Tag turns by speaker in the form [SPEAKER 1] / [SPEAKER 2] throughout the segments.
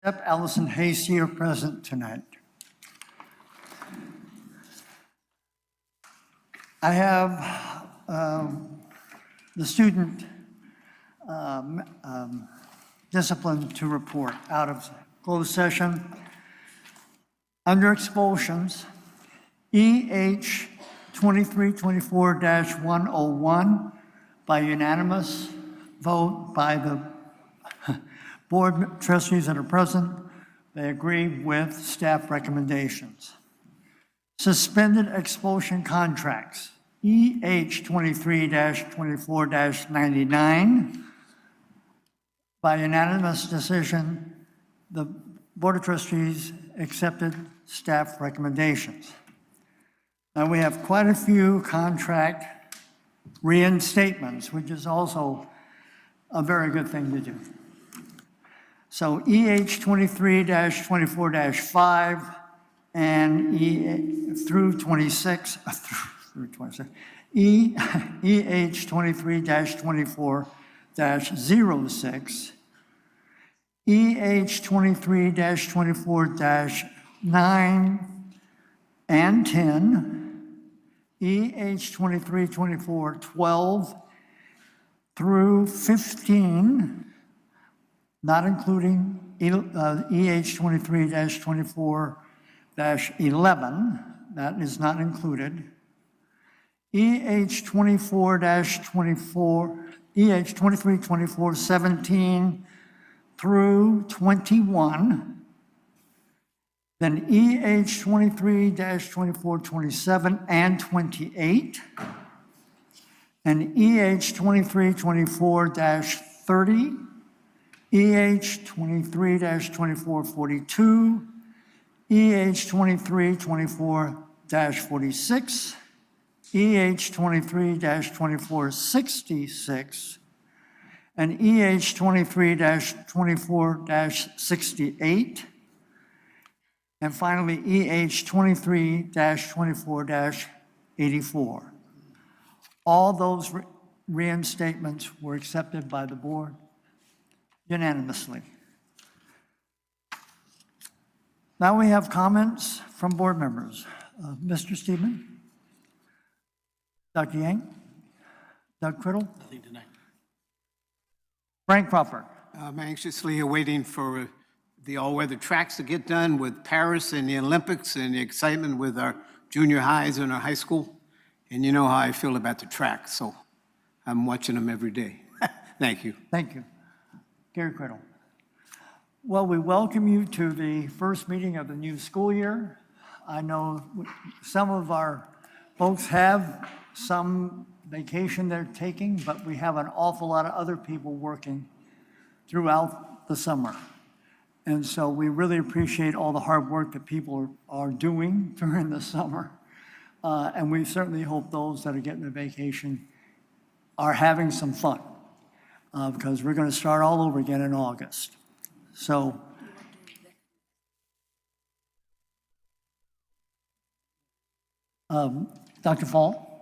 [SPEAKER 1] Except Allison Hasty are present tonight. I have the student discipline to report out of closed session. Under expulsions, EH 2324-101 by unanimous vote by the board trustees that are present. They agree with staff recommendations. Suspended expulsion contracts, EH 23-24-99. By unanimous decision, the Board of Trustees accepted staff recommendations. Now we have quite a few contract reinstatements, which is also a very good thing to do. So EH 23-24-5 and through 26, EH 23-24-06, EH 23-24-9 and 10, EH 23-24-12 through 15, not including EH 23-24-11, that is not included. EH 23-24-17 through 21. Then EH 23-24-27 and 28. And EH 23-24-30. EH 23-24-42. EH 23-24-46. EH 23-24-66, and EH 23-24-68, and finally EH 23-24-84. All those reinstatements were accepted by the board unanimously. Now we have comments from board members. Mr. Steedman? Dr. Yang? Doug Criddle?
[SPEAKER 2] Nothing tonight.
[SPEAKER 1] Frank Crawford?
[SPEAKER 3] I'm anxiously awaiting for the all-weather tracks to get done with Paris and the Olympics and the excitement with our junior highs and our high school. And you know how I feel about the track, so I'm watching them every day. Thank you.
[SPEAKER 1] Thank you. Gary Criddle. Well, we welcome you to the first meeting of the new school year. I know some of our folks have some vacation they're taking, but we have an awful lot of other people working throughout the summer. And so we really appreciate all the hard work that people are doing during the summer. And we certainly hope those that are getting a vacation are having some fun, because we're going to start all over again in August. So Dr. Fall?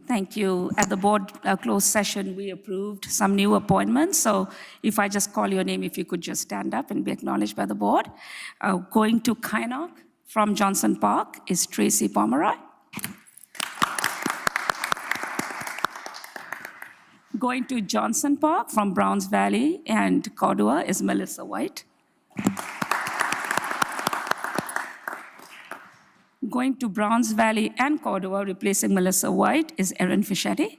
[SPEAKER 4] Thank you. At the board closed session, we approved some new appointments. So if I just call your name, if you could just stand up and be acknowledged by the board. Going to Kynoch from Johnson Park is Tracy Pomeroy. Going to Johnson Park from Browns Valley and Cordua is Melissa White. Going to Browns Valley and Cordova, replacing Melissa White, is Erin Fischetti.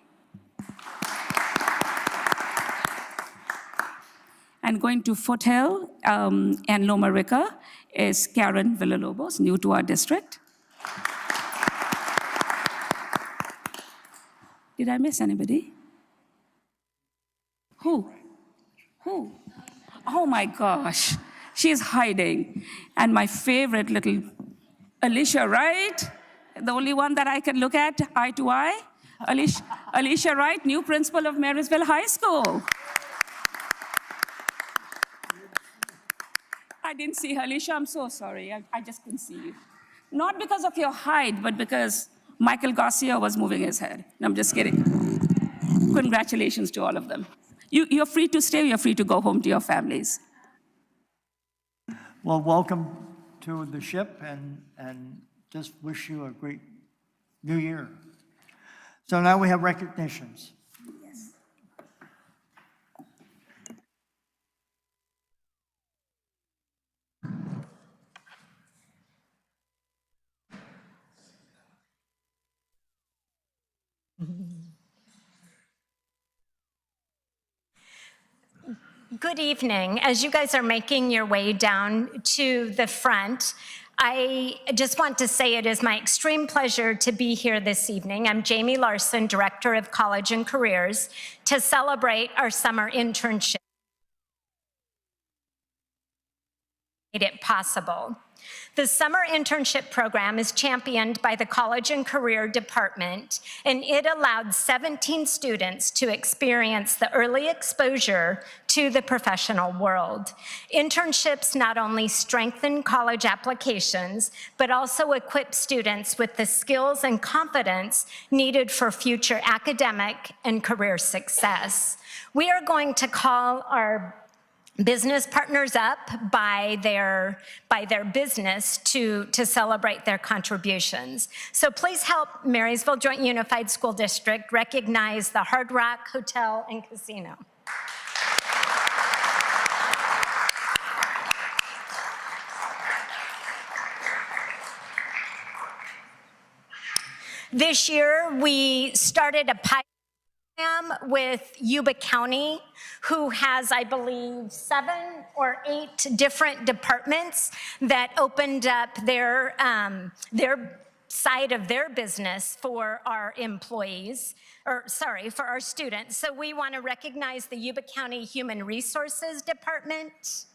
[SPEAKER 4] And going to Foothill and Loma Rica is Karen Villalobos, new to our district. Did I miss anybody? Who? Oh my gosh, she's hiding. And my favorite little Alicia Wright, the only one that I can look at eye to eye. Alicia Wright, new principal of Marysville High School. I didn't see her. Alicia, I'm so sorry. I just couldn't see you. Not because of your height, but because Michael Garcia was moving his head. No, I'm just kidding. Congratulations to all of them. You're free to stay, you're free to go home to your families.
[SPEAKER 1] Well, welcome to the ship and just wish you a great new year. So now we have recognitions.
[SPEAKER 2] Good evening. As you guys are making your way down to the front, I just want to say it is my extreme pleasure to be here this evening. I'm Jamie Larson, Director of College and Careers, to celebrate our summer internship. Made it possible. The summer internship program is championed by the College and Career Department, and it allowed 17 students to experience the early exposure to the professional world. Internships not only strengthen college applications, but also equip students with the skills and confidence needed for future academic and career success. We are going to call our business partners up by their business to celebrate their contributions. So please help Marysville Joint Unified School District recognize the Hard Rock Hotel and Casino. This year, we started a pilot program with Yuba County, who has, I believe, 7 or 8 different departments that opened up their side of their business for our employees, for our students. So we want to recognize the Yuba County Human Resources Department.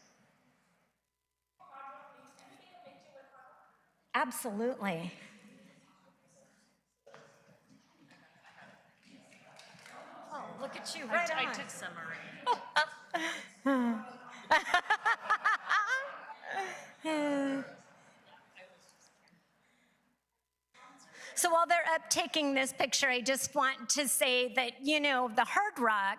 [SPEAKER 2] Absolutely. Oh, look at you, right on.
[SPEAKER 5] I took some already.
[SPEAKER 2] So while they're up taking this picture, I just want to say that, you know, the Hard Rock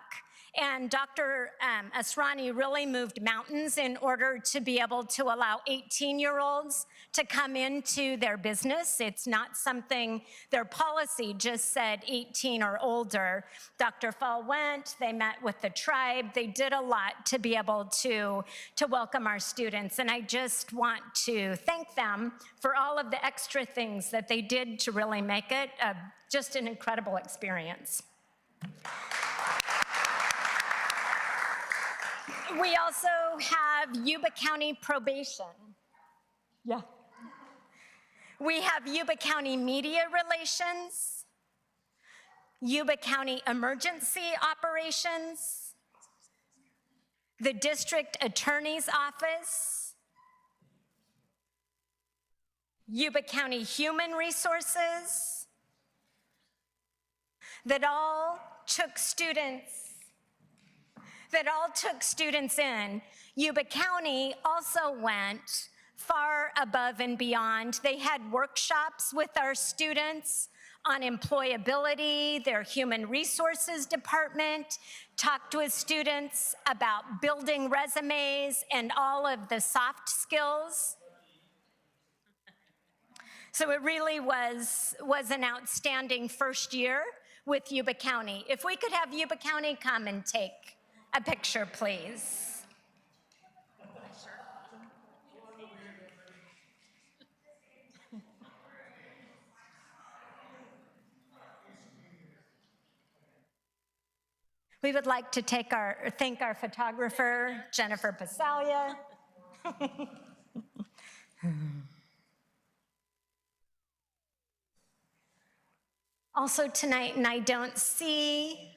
[SPEAKER 2] and Dr. Asrani really moved mountains in order to be able to allow 18-year-olds to come into their business. It's not something, their policy just said 18 or older. Dr. Fall went, they met with the tribe, they did a lot to be able to welcome our students. And I just want to thank them for all of the extra things that they did to really make it just an incredible experience. We also have Yuba County Probation. Yeah. We have Yuba County Media Relations, Yuba County Emergency Operations, the District Attorney's Office, Yuba County Human Resources, that all took students in. Yuba County also went far above and beyond. They had workshops with our students on employability. Their human resources department talked with students about building resumes and all of the soft skills. So it really was an outstanding first year with Yuba County. If we could have Yuba County come and take a picture, please. We would like to thank our photographer, Jennifer Pasalia. Also tonight, and I don't see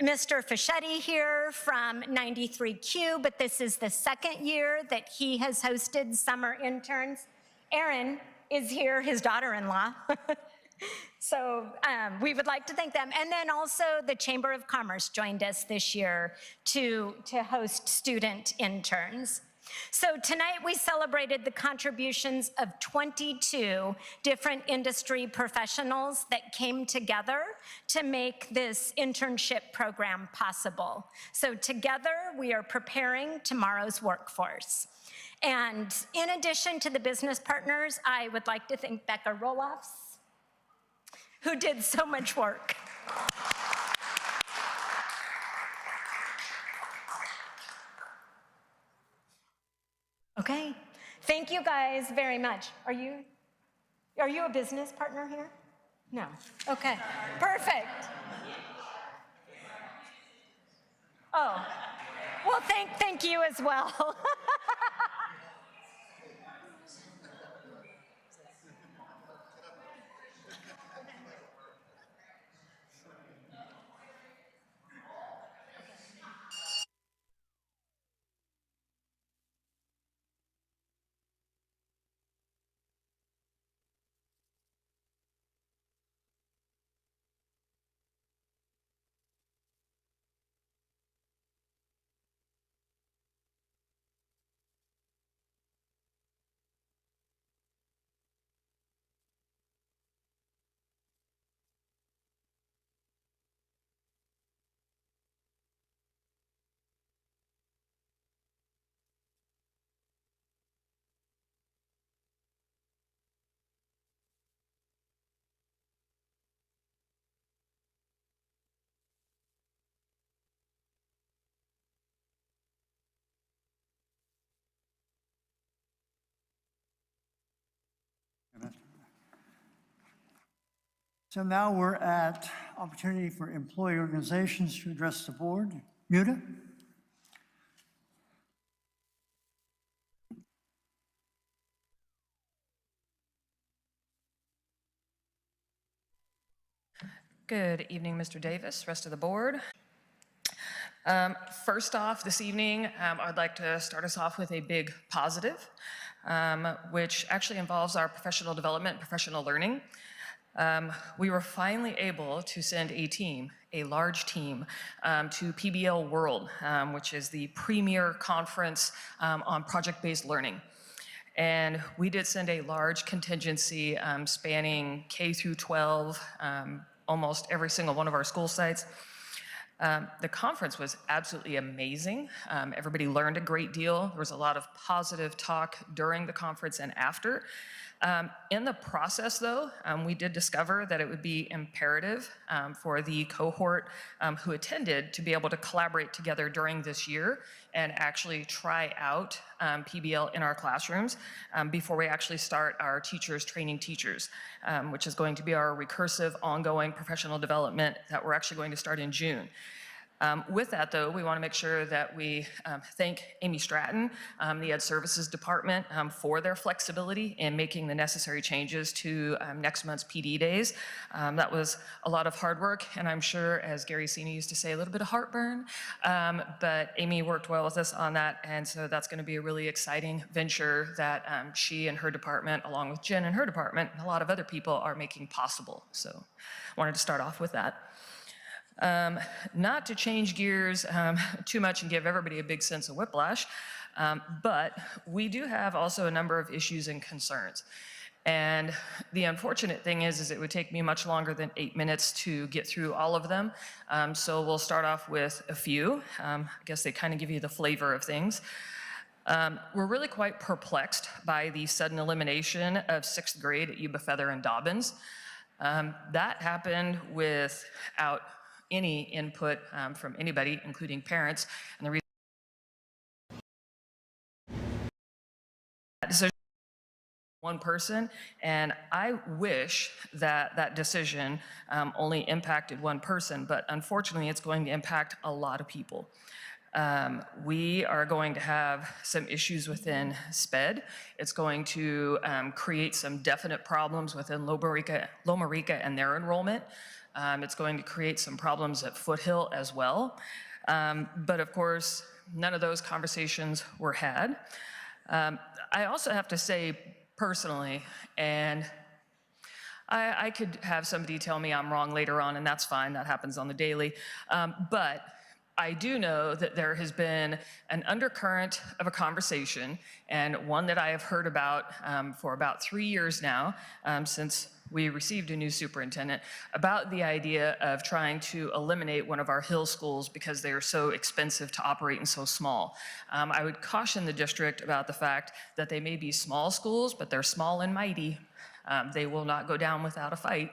[SPEAKER 2] Mr. Fischetti here from 93Q, but this is the second year that he has hosted summer interns. Erin is here, his daughter-in-law. So we would like to thank them. And then also the Chamber of Commerce joined us this year to host student interns. So tonight we celebrated the contributions of 22 different industry professionals that came together to make this internship program possible. So together we are preparing tomorrow's workforce. And in addition to the business partners, I would like to thank Becca Roloffs, who did so much work. Okay, thank you guys very much. Are you a business partner here? No, okay, perfect. Oh, well, thank you as well.
[SPEAKER 1] So now we're at opportunity for employee organizations to address the board. Muta?
[SPEAKER 5] Good evening, Mr. Davis, rest of the board. First off, this evening, I'd like to start us off with a big positive, which actually involves our professional development, professional learning. We were finally able to send a team, a large team, to PBL World, which is the premier conference on project-based learning. And we did send a large contingency spanning K through 12, almost every single one of our school sites. The conference was absolutely amazing. Everybody learned a great deal. There was a lot of positive talk during the conference and after. In the process, though, we did discover that it would be imperative for the cohort who attended to be able to collaborate together during this year and actually try out PBL in our classrooms before we actually start our teachers training teachers, which is going to be our recursive, ongoing professional development that we're actually going to start in June. With that, though, we want to make sure that we thank Amy Stratton, the Ed Services Department, for their flexibility in making the necessary changes to next month's PD days. That was a lot of hard work, and I'm sure, as Gary Sini used to say, a little bit of heartburn, but Amy worked well with us on that, and so that's going to be a really exciting venture that she and her department, along with Jen and her department, and a lot of other people are making possible. So wanted to start off with that. Not to change gears too much and give everybody a big sense of whiplash, but we do have also a number of issues and concerns. And the unfortunate thing is it would take me much longer than 8 minutes to get through all of them. So we'll start off with a few. I guess they kind of give you the flavor of things. We're really quite perplexed by the sudden elimination of 6th grade at Yuba-Sutter and Dobbins. That happened without any input from anybody, including parents. And the reason that decision one person, and I wish that that decision only impacted one person, but unfortunately it's going to impact a lot of people. We are going to have some issues within SPED. It's going to create some definite problems within Loma Rica and their enrollment. It's going to create some problems at Foothill as well. But of course, none of those conversations were had. I also have to say personally, and I could have somebody tell me I'm wrong later on, and that's fine, that happens on the daily, but I do know that there has been an undercurrent of a conversation, and one that I have heard about for about 3 years now, since we received a new superintendent, about the idea of trying to eliminate one of our hill schools because they are so expensive to operate and so small. I would caution the district about the fact that they may be small schools, but they're small and mighty. They will not go down without a fight.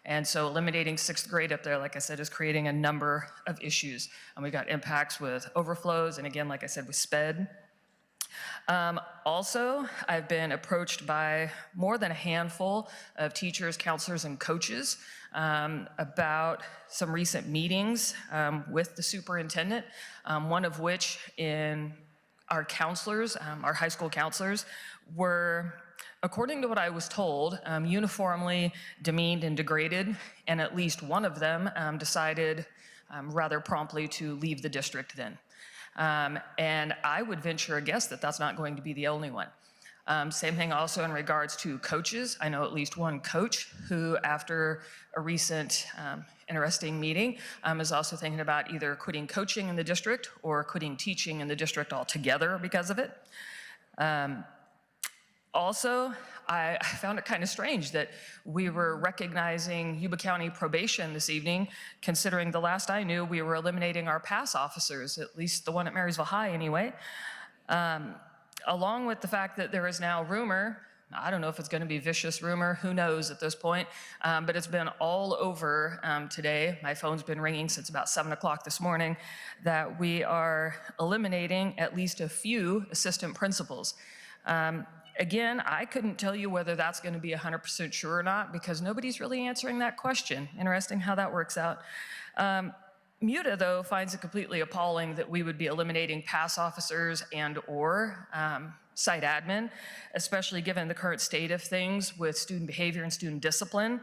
[SPEAKER 5] And so eliminating 6th grade up there, like I said, is creating a number of issues. And we got impacts with overflows, and again, like I said, with SPED. Also, I've been approached by more than a handful of teachers, counselors, and coaches about some recent meetings with the superintendent, one of which in our counselors, our high school counselors, were, according to what I was told, uniformly demeaned and degraded, and at least one of them decided rather promptly to leave the district then. And I would venture a guess that that's not going to be the only one. Same thing also in regards to coaches. I know at least one coach who, after a recent interesting meeting, is also thinking about either quitting coaching in the district or quitting teaching in the district altogether because of it. Also, I found it kind of strange that we were recognizing Yuba County probation this evening, considering the last I knew we were eliminating our PASS officers, at least the one at Marysville High anyway. Along with the fact that there is now rumor, I don't know if it's going to be vicious rumor, who knows at this point, but it's been all over today. My phone's been ringing since about 7 o'clock this morning, that we are eliminating at least a few assistant principals. Again, I couldn't tell you whether that's going to be 100% sure or not because nobody's really answering that question. Interesting how that works out. MUTA, though, finds it completely appalling that we would be eliminating PASS officers and/or site admin, especially given the current state of things with student behavior and student discipline.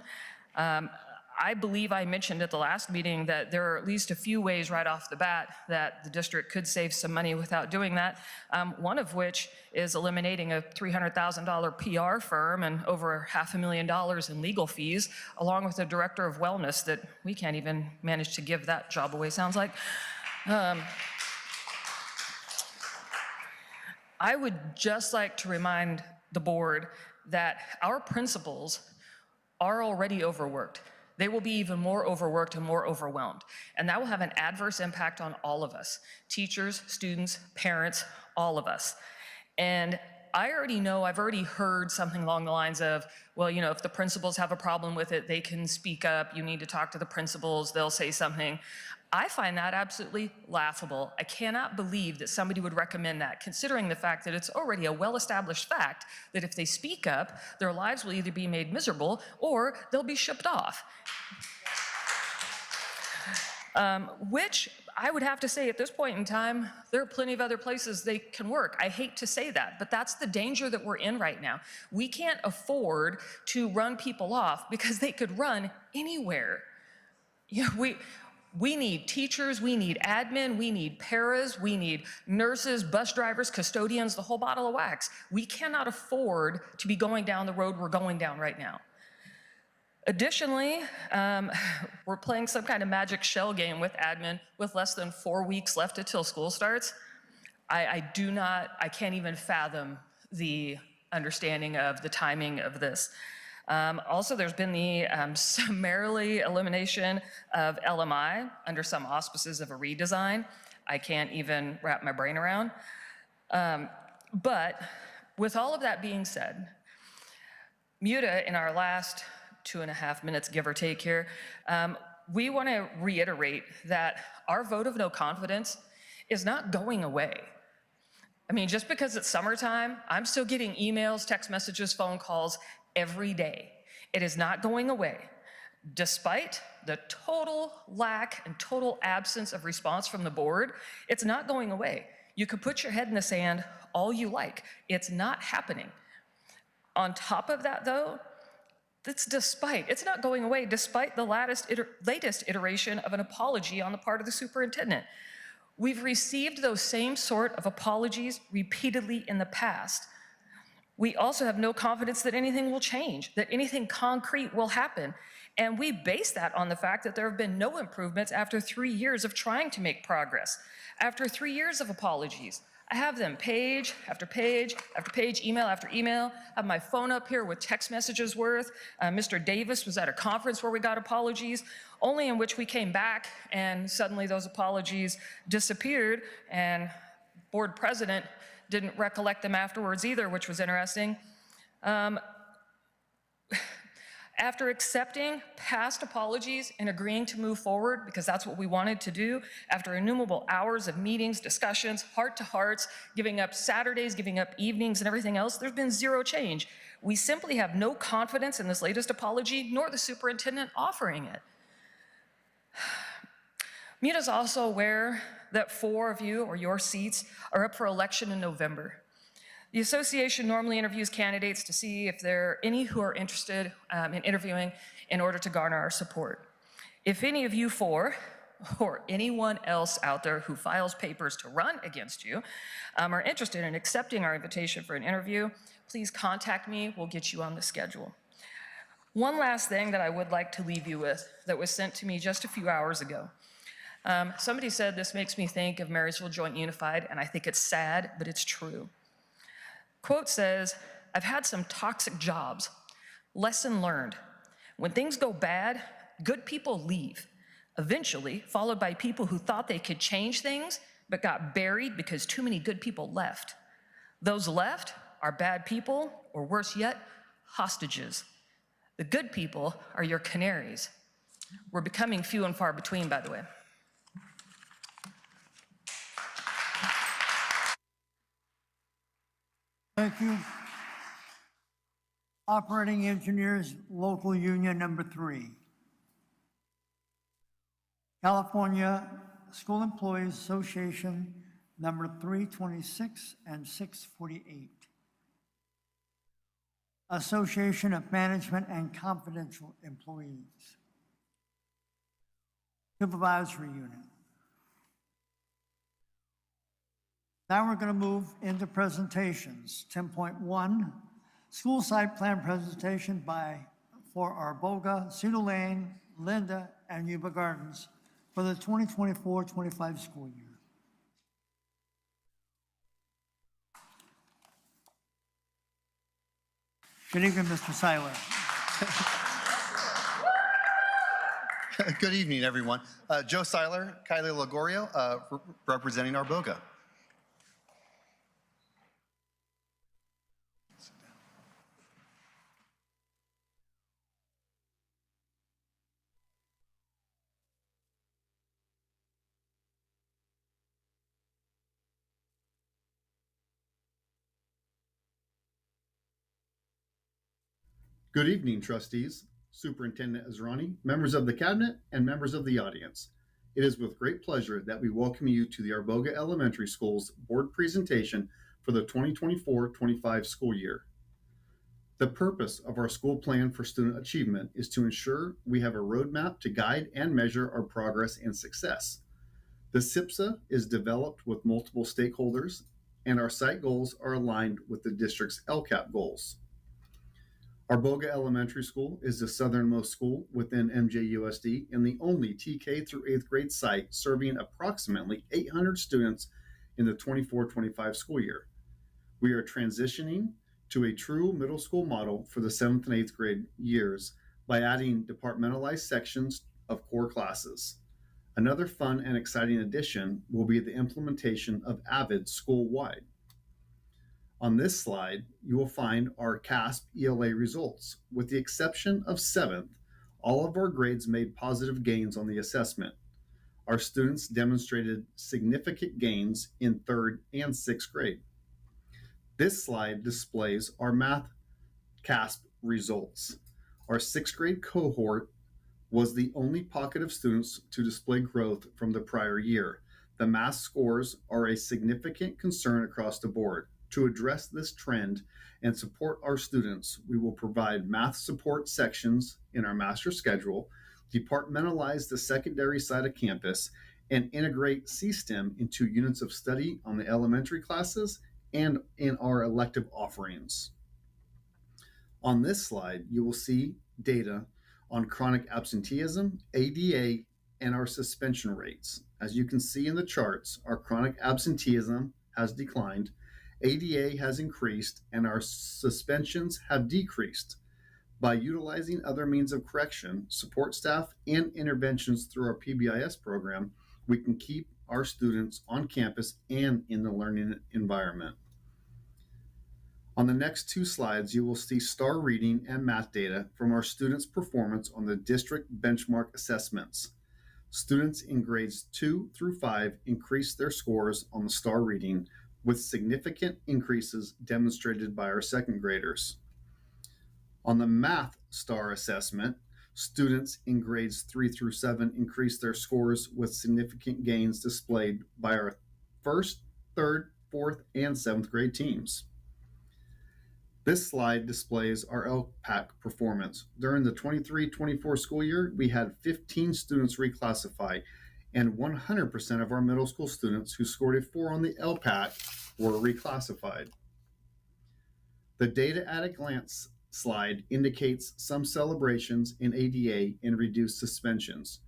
[SPEAKER 5] I believe I mentioned at the last meeting that there are at least a few ways right off the bat that the district could save some money without doing that, one of which is eliminating a $300,000 PR firm and over $500,000 in legal fees, along with a director of wellness that we can't even manage to give that job away, sounds like. I would just like to remind the board that our principals are already overworked. They will be even more overworked and more overwhelmed. And that will have an adverse impact on all of us, teachers, students, parents, all of us. And I already know, I've already heard something along the lines of, well, you know, if the principals have a problem with it, they can speak up. You need to talk to the principals. They'll say something. I find that absolutely laughable. I cannot believe that somebody would recommend that, considering the fact that it's already a well-established fact that if they speak up, their lives will either be made miserable or they'll be shipped off. Which I would have to say at this point in time, there are plenty of other places they can work. I hate to say that, but that's the danger that we're in right now. We can't afford to run people off because they could run anywhere. You know, we need teachers, we need admin, we need paras, we need nurses, bus drivers, custodians, the whole bottle of wax. We cannot afford to be going down the road we're going down right now. Additionally, we're playing some kind of magic shell game with admin with less than 4 weeks left until school starts. I can't even fathom the understanding of the timing of this. Also, there's been the summarily elimination of LMI under some auspices of a redesign. I can't even wrap my brain around. But with all of that being said, MUTA, in our last 2.5 minutes, give or take here, we want to reiterate that our vote of no confidence is not going away. I mean, just because it's summertime, I'm still getting emails, text messages, phone calls every day. It is not going away. Despite the total lack and total absence of response from the board, it's not going away. You can put your head in the sand all you like. It's not happening. On top of that, though, it's not going away despite the latest iteration of an apology on the part of the superintendent. We've received those same sort of apologies repeatedly in the past. We also have no confidence that anything will change, that anything concrete will happen. And we base that on the fact that there have been no improvements after 3 years of trying to make progress. After 3 years of apologies, I have them page after page after page, email after email. I have my phone up here with text messages worth. Mr. Davis was at a conference where we got apologies, only in which we came back and suddenly those apologies disappeared, and board president didn't recollect them afterwards either, which was interesting. After accepting past apologies and agreeing to move forward, because that's what we wanted to do, after innumerable hours of meetings, discussions, heart-to-hearts, giving up Saturdays, giving up evenings and everything else, there's been zero change. We simply have no confidence in this latest apology, nor the superintendent offering it. MUNA's also aware that 4 of you, or your seats, are up for election in November. The association normally interviews candidates to see if there are any who are interested in interviewing in order to garner our support. If any of you 4, or anyone else out there who files papers to run against you, are interested in accepting our invitation for an interview, please contact me. We'll get you on the schedule. One last thing that I would like to leave you with that was sent to me just a few hours ago. Somebody said this makes me think of Marysville Joint Unified, and I think it's sad, but it's true. Quote says, "I've had some toxic jobs. Lesson learned. When things go bad, good people leave, eventually followed by people who thought they could change things, but got buried because too many good people left. Those left are bad people, or worse yet, hostages. The good people are your canaries." We're becoming few and far between, by the way.
[SPEAKER 1] Thank you. Operating Engineers Local Union Number 3. California School Employees Association Number 326 and 648. Association of Management and Confidential Employees. Supervisory Unit. Now we're going to move into presentations. 10.1, school site plan presentation for Arboga, Cedar Lane, Linda, and Yuba Gardens for the 2024-25 school year. Good evening, Mr. Seiler.
[SPEAKER 6] Good evening, everyone. Joe Seiler, Kylie Lagorio, representing Arboga. Good evening, trustees, Superintendent Azrani, members of the cabinet, and members of the audience. It is with great pleasure that we welcome you to the Arboga Elementary Schools board presentation for the 2024-25 school year. The purpose of our school plan for student achievement is to ensure we have a roadmap to guide and measure our progress and success. The SIPSA is developed with multiple stakeholders, and our site goals are aligned with the district's LCAP goals. Arboga Elementary School is the southernmost school within MJUSD and the only TK through 8th grade site serving approximately 800 students in the 24-25 school year. We are transitioning to a true middle school model for the 7th and 8th grade years by adding departmentalized sections of core classes. Another fun and exciting addition will be the implementation of AVID school-wide. On this slide, you will find our CASP ELA results. With the exception of 7th, all of our grades made positive gains on the assessment. Our students demonstrated significant gains in 3rd and 6th grade. This slide displays our math CASP results. Our 6th grade cohort was the only pocket of students to display growth from the prior year. The math scores are a significant concern across the board. To address this trend and support our students, we will provide math support sections in our master schedule, departmentalize the secondary side of campus, and integrate C-STEM into units of study on the elementary classes and in our elective offerings. On this slide, you will see data on chronic absenteeism, ADA, and our suspension rates. As you can see in the charts, our chronic absenteeism has declined, ADA has increased, and our suspensions have decreased. By utilizing other means of correction, support staff, and interventions through our PBIS program, we can keep our students on campus and in the learning environment. On the next two slides, you will see STAR reading and math data from our students' performance on the district benchmark assessments. Students in grades 2 through 5 increased their scores on the STAR reading, with significant increases demonstrated by our second graders. On the math STAR assessment, students in grades 3 through 7 increased their scores with significant gains displayed by our first, third, fourth, and seventh grade teams. This slide displays our LPAC performance. During the 23-24 school year, we had 15 students reclassify, and 100% of our middle school students who scored a 4 on the LPAC were reclassified. The data at a glance slide indicates some celebrations in ADA and reduced suspensions.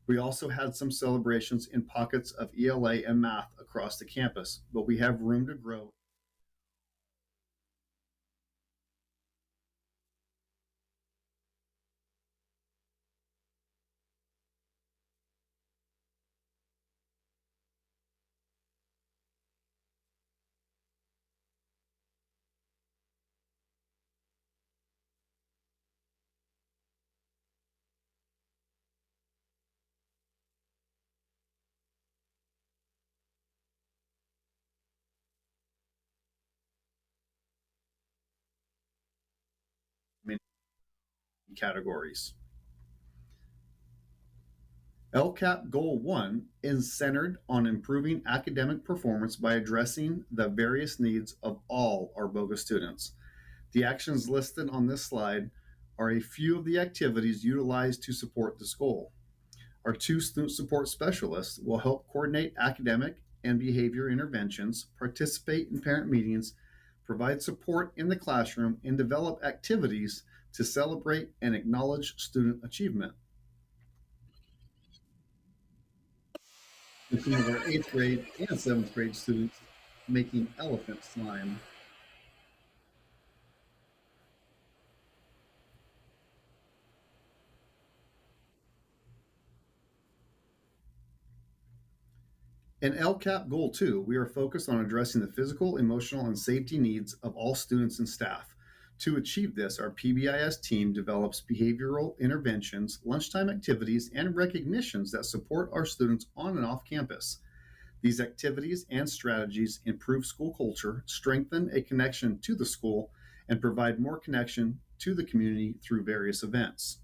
[SPEAKER 6] We also had some celebrations in pockets of ELA and math across the campus, but we have room to grow. Categories. LCAP Goal 1 is centered on improving academic performance by addressing the various needs of all Arboga students. The actions listed on this slide are a few of the activities utilized to support this goal. Our 2 student support specialists will help coordinate academic and behavior interventions, participate in parent meetings, provide support in the classroom, and develop activities to celebrate and acknowledge student achievement. And some of our 8th grade and 7th grade students making elephant slime. In LCAP Goal 2, we are focused on addressing the physical, emotional, and safety needs of all students and staff. To achieve this, our PBIS team develops behavioral interventions, lunchtime activities, and recognitions that support our students on and off campus. These activities and strategies improve school culture, strengthen a connection to the school, and provide more connection to the community through various events.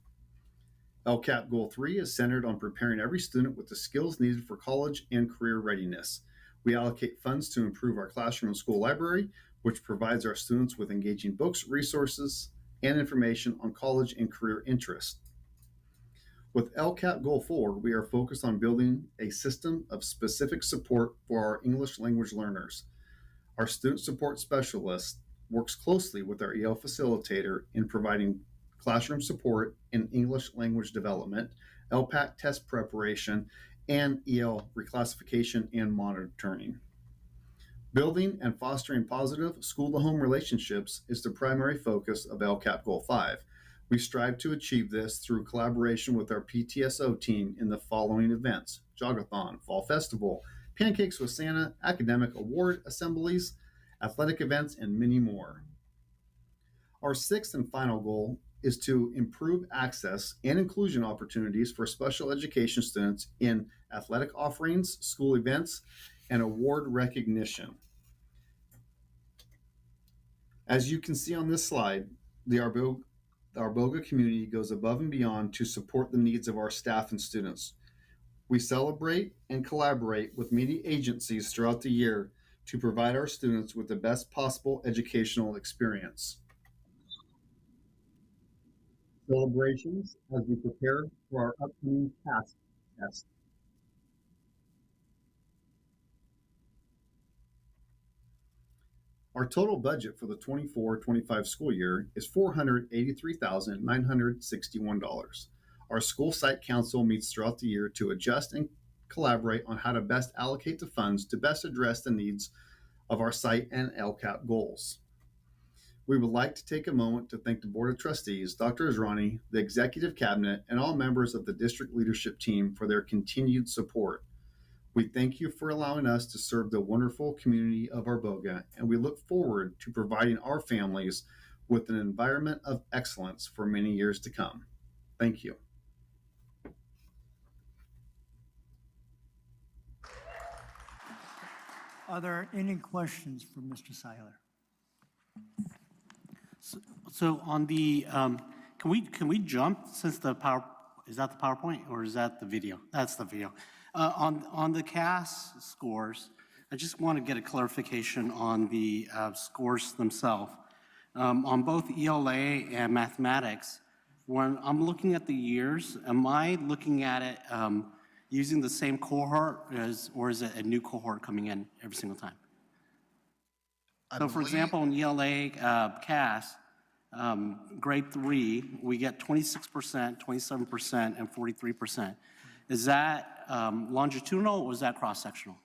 [SPEAKER 6] LCAP Goal 3 is centered on preparing every student with the skills needed for college and career readiness. We allocate funds to improve our classroom and school library, which provides our students with engaging books, resources, and information on college and career interests. With LCAP Goal 4, we are focused on building a system of specific support for our English language learners. Our student support specialist works closely with our EL facilitator in providing classroom support in English language development, LPAC test preparation, and EL reclassification and monitoring. Building and fostering positive school-to-home relationships is the primary focus of LCAP Goal 5. We strive to achieve this through collaboration with our PTSO team in the following events: Jogathon, Fall Festival, Pancakes with Santa, academic award assemblies, athletic events, and many more. Our 6th and final goal is to improve access and inclusion opportunities for special education students in athletic offerings, school events, and award recognition. As you can see on this slide, the Arboga community goes above and beyond to support the needs of our staff and students. We celebrate and collaborate with many agencies throughout the year to provide our students with the best possible educational experience. Celebrations as we prepare for our upcoming task test. Our total budget for the 24-25 school year is $483,961. Our school site council meets throughout the year to adjust and collaborate on how to best allocate the funds to best address the needs of our site and LCAP goals. We would like to take a moment to thank the Board of Trustees, Dr. Israni, the Executive Cabinet, and all members of the district leadership team for their continued support. We thank you for allowing us to serve the wonderful community of Arboga, and we look forward to providing our families with an environment of excellence for many years to come. Thank you.
[SPEAKER 1] Are there any questions for Mr. Seiler?
[SPEAKER 7] So on the, can we jump since the is that the PowerPoint or is that the video? That's the video. On the CAS scores, I just want to get a clarification on the scores themselves. On both ELA and mathematics, when I'm looking at the years, am I looking at it using the same cohort or is it a new cohort coming in every single time? So for example, in ELA CAS, grade 3, we get 26%, 27%, and 43%. Is that longitudinal or is that cross-sectional?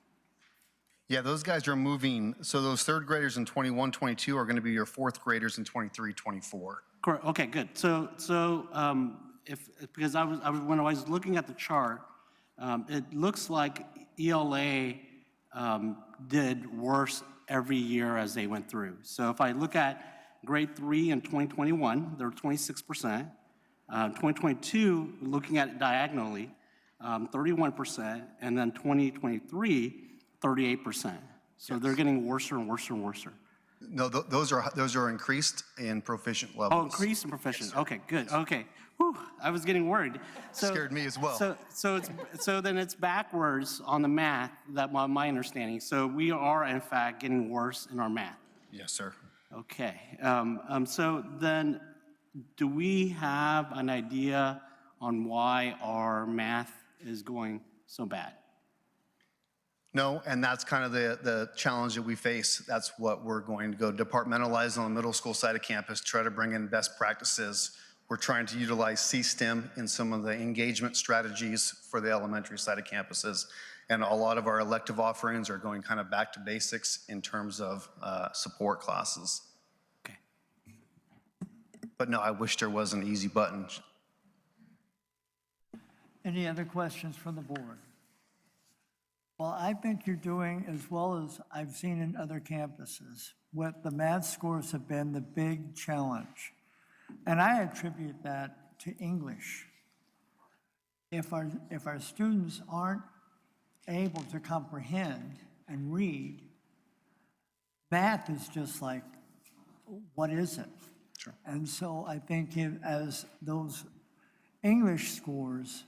[SPEAKER 8] Yeah, those guys are moving. So those third graders in 21, 22 are going to be your fourth graders in 23, 24.
[SPEAKER 7] Correct. Okay, good. So because when I was looking at the chart, it looks like ELA did worse every year as they went through. So if I look at grade 3 in 2021, they're 26%. 2022, looking at it diagonally, 31%, and then 2023, 38%. So they're getting worse and worse and worse.
[SPEAKER 8] No, those are increased in proficient levels.
[SPEAKER 7] Oh, increased in proficient. Yes, okay, good. Okay. Whew, I was getting worried.
[SPEAKER 8] Scared me as well.
[SPEAKER 7] So then it's backwards on the math, that my understanding. So we are in fact getting worse in our math.
[SPEAKER 8] Yes, sir.
[SPEAKER 7] Okay. So then, do we have an idea on why our math is going so bad?
[SPEAKER 8] No, and that's kind of the challenge that we face. That's what we're going to go departmentalize on the middle school side of campus, try to bring in best practices. We're trying to utilize C-STEM in some of the engagement strategies for the elementary side of campuses. And a lot of our elective offerings are going kind of back to basics in terms of support classes.
[SPEAKER 7] Okay.
[SPEAKER 8] But no, I wish there was an easy button.
[SPEAKER 1] Any other questions from the board? Well, I think you're doing as well as I've seen in other campuses. What the math scores have been the big challenge. And I attribute that to English. If our students aren't able to comprehend and read, math is just like, what is it?
[SPEAKER 8] Sure.
[SPEAKER 1] And so I think as those English scores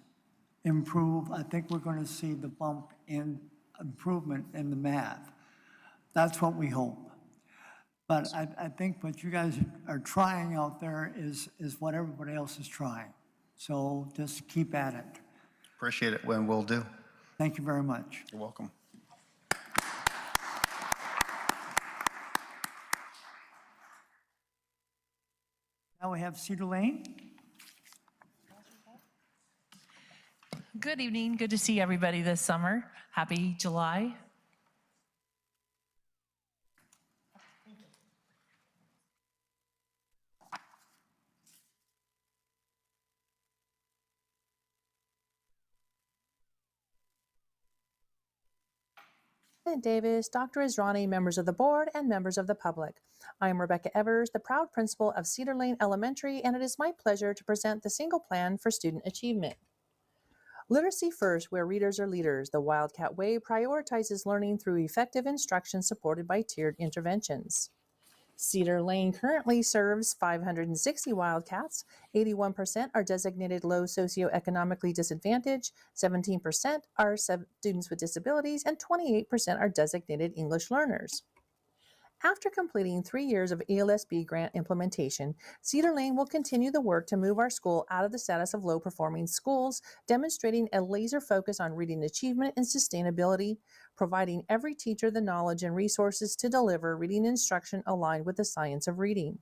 [SPEAKER 1] improve, I think we're going to see the bump in improvement in the math. That's what we hope. But I think what you guys are trying out there is what everybody else is trying. So just keep at it.
[SPEAKER 8] Appreciate it, when we'll do.
[SPEAKER 1] Thank you very much.
[SPEAKER 8] You're welcome.
[SPEAKER 1] Now we have Cedar Lane.
[SPEAKER 9] Good evening. Good to see everybody this summer. Happy July.
[SPEAKER 10] Davis, Dr. Israni, members of the board, and members of the public. I am Rebecca Evers, the proud principal of Cedar Lane Elementary, and it is my pleasure to present the single plan for student achievement. Literacy First, where readers are leaders. The Wildcat Way prioritizes learning through effective instruction supported by tiered interventions. Cedar Lane currently serves 560 Wildcats. 81% are designated low socioeconomically disadvantaged, 17% are students with disabilities, and 28% are designated English learners. After completing 3 years of ELSB grant implementation, Cedar Lane will continue the work to move our school out of the status of low-performing schools, demonstrating a laser focus on reading achievement and sustainability, providing every teacher the knowledge and resources to deliver reading instruction aligned with the science of reading.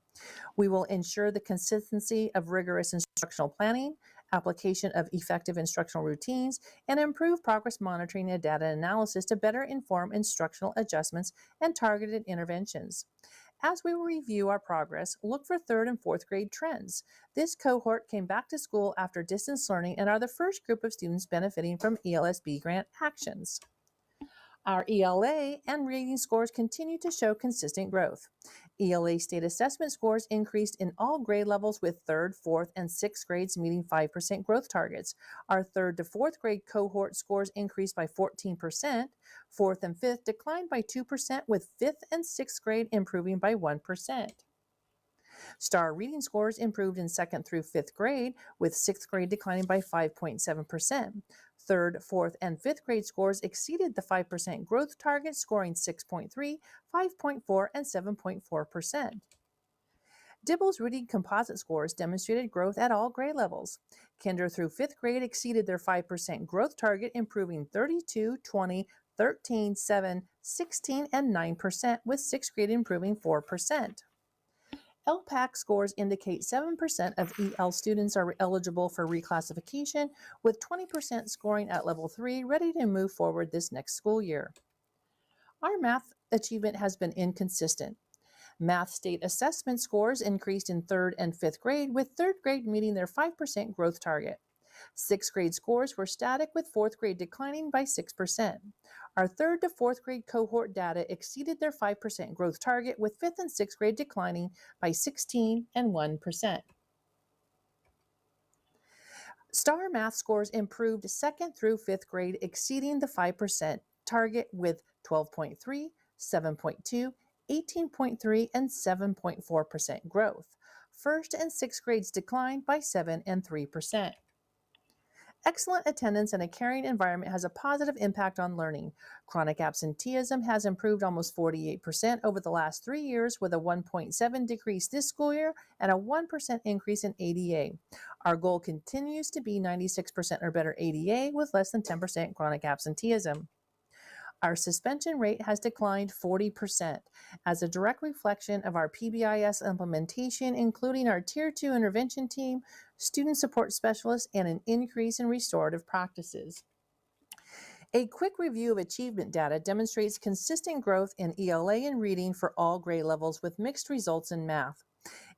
[SPEAKER 10] We will ensure the consistency of rigorous instructional planning, application of effective instructional routines, and improve progress monitoring and data analysis to better inform instructional adjustments and targeted interventions. As we review our progress, look for 3rd and 4th grade trends. This cohort came back to school after distance learning and are the first group of students benefiting from ELSB grant actions. Our ELA and reading scores continue to show consistent growth. ELA state assessment scores increased in all grade levels, with 3rd, 4th, and 6th grades meeting 5% growth targets. Our 3rd to 4th grade cohort scores increased by 14%, 4th and 5th declined by 2%, with 5th and 6th grade improving by 1%. STAR reading scores improved in 2nd through 5th grade, with 6th grade declining by 5.7%. 3rd, 4th, and 5th grade scores exceeded the 5% growth target, scoring 6.3, 5.4, and 7.4%. Dibble's reading composite scores demonstrated growth at all grade levels. Kinder through 5th grade exceeded their 5% growth target, improving 32, 20, 13, 7, 16, and 9%, with 6th grade improving 4%. LPAC scores indicate 7% of EL students are eligible for reclassification, with 20% scoring at level 3, ready to move forward this next school year. Our math achievement has been inconsistent. Math state assessment scores increased in 3rd and 5th grade, with 3rd grade meeting their 5% growth target. 6th grade scores were static, with 4th grade declining by 6%. Our 3rd to 4th grade cohort data exceeded their 5% growth target, with 5th and 6th grade declining by 16 and 1%. STAR math scores improved 2nd through 5th grade, exceeding the 5% target, with 12.3, 7.2, 18.3, and 7.4% growth. 1st and 6th grades declined by 7 and 3%. Excellent attendance and a caring environment has a positive impact on learning. Chronic absenteeism has improved almost 48% over the last 3 years, with a 1.7 decrease this school year and a 1% increase in ADA. Our goal continues to be 96% or better ADA with less than 10% chronic absenteeism. Our suspension rate has declined 40% as a direct reflection of our PBIS implementation, including our Tier 2 intervention team, student support specialists, and an increase in restorative practices. A quick review of achievement data demonstrates consistent growth in ELA and reading for all grade levels, with mixed results in math.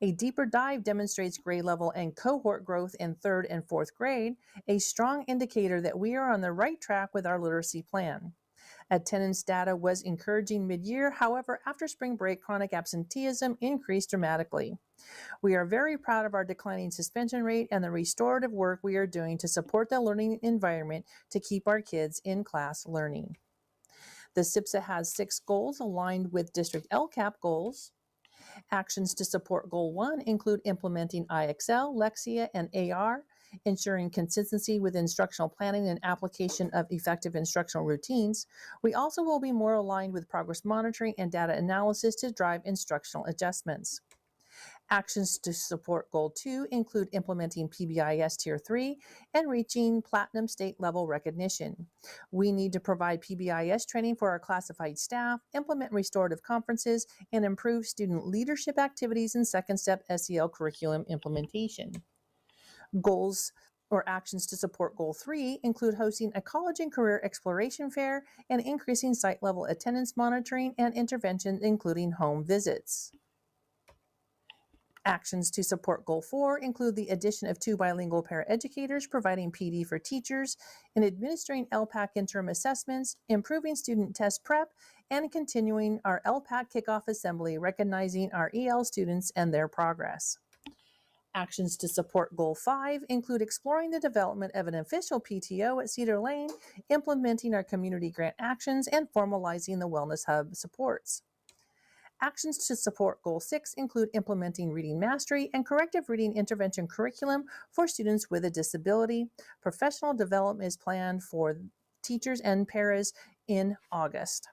[SPEAKER 10] A deeper dive demonstrates grade level and cohort growth in 3rd and 4th grade, a strong indicator that we are on the right track with our literacy plan. Attendance data was encouraging mid-year. However, after spring break, chronic absenteeism increased dramatically. We are very proud of our declining suspension rate and the restorative work we are doing to support the learning environment to keep our kids in class learning. The SIPSA has 6 goals aligned with district LCAP goals. Actions to support Goal 1 include implementing IXL, Lexia, and AR, ensuring consistency with instructional planning and application of effective instructional routines. We also will be more aligned with progress monitoring and data analysis to drive instructional adjustments. Actions to support Goal 2 include implementing PBIS Tier 3 and reaching Platinum state level recognition. We need to provide PBIS training for our classified staff, implement restorative conferences, and improve student leadership activities in second step SEL curriculum implementation. Goals or actions to support Goal 3 include hosting a college and career exploration fair and increasing site level attendance monitoring and interventions, including home visits. Actions to support Goal 4 include the addition of 2 bilingual paraeducators, providing PD for teachers, and administering LPAC interim assessments, improving student test prep, and continuing our LPAC kickoff assembly, recognizing our EL students and their progress. Actions to support Goal 5 include exploring the development of an official PTO at Cedar Lane, implementing our community grant actions, and formalizing the Wellness Hub supports. Actions to support Goal 6 include implementing reading mastery and corrective reading intervention curriculum for students with a disability. Professional development is planned for teachers and paras in August.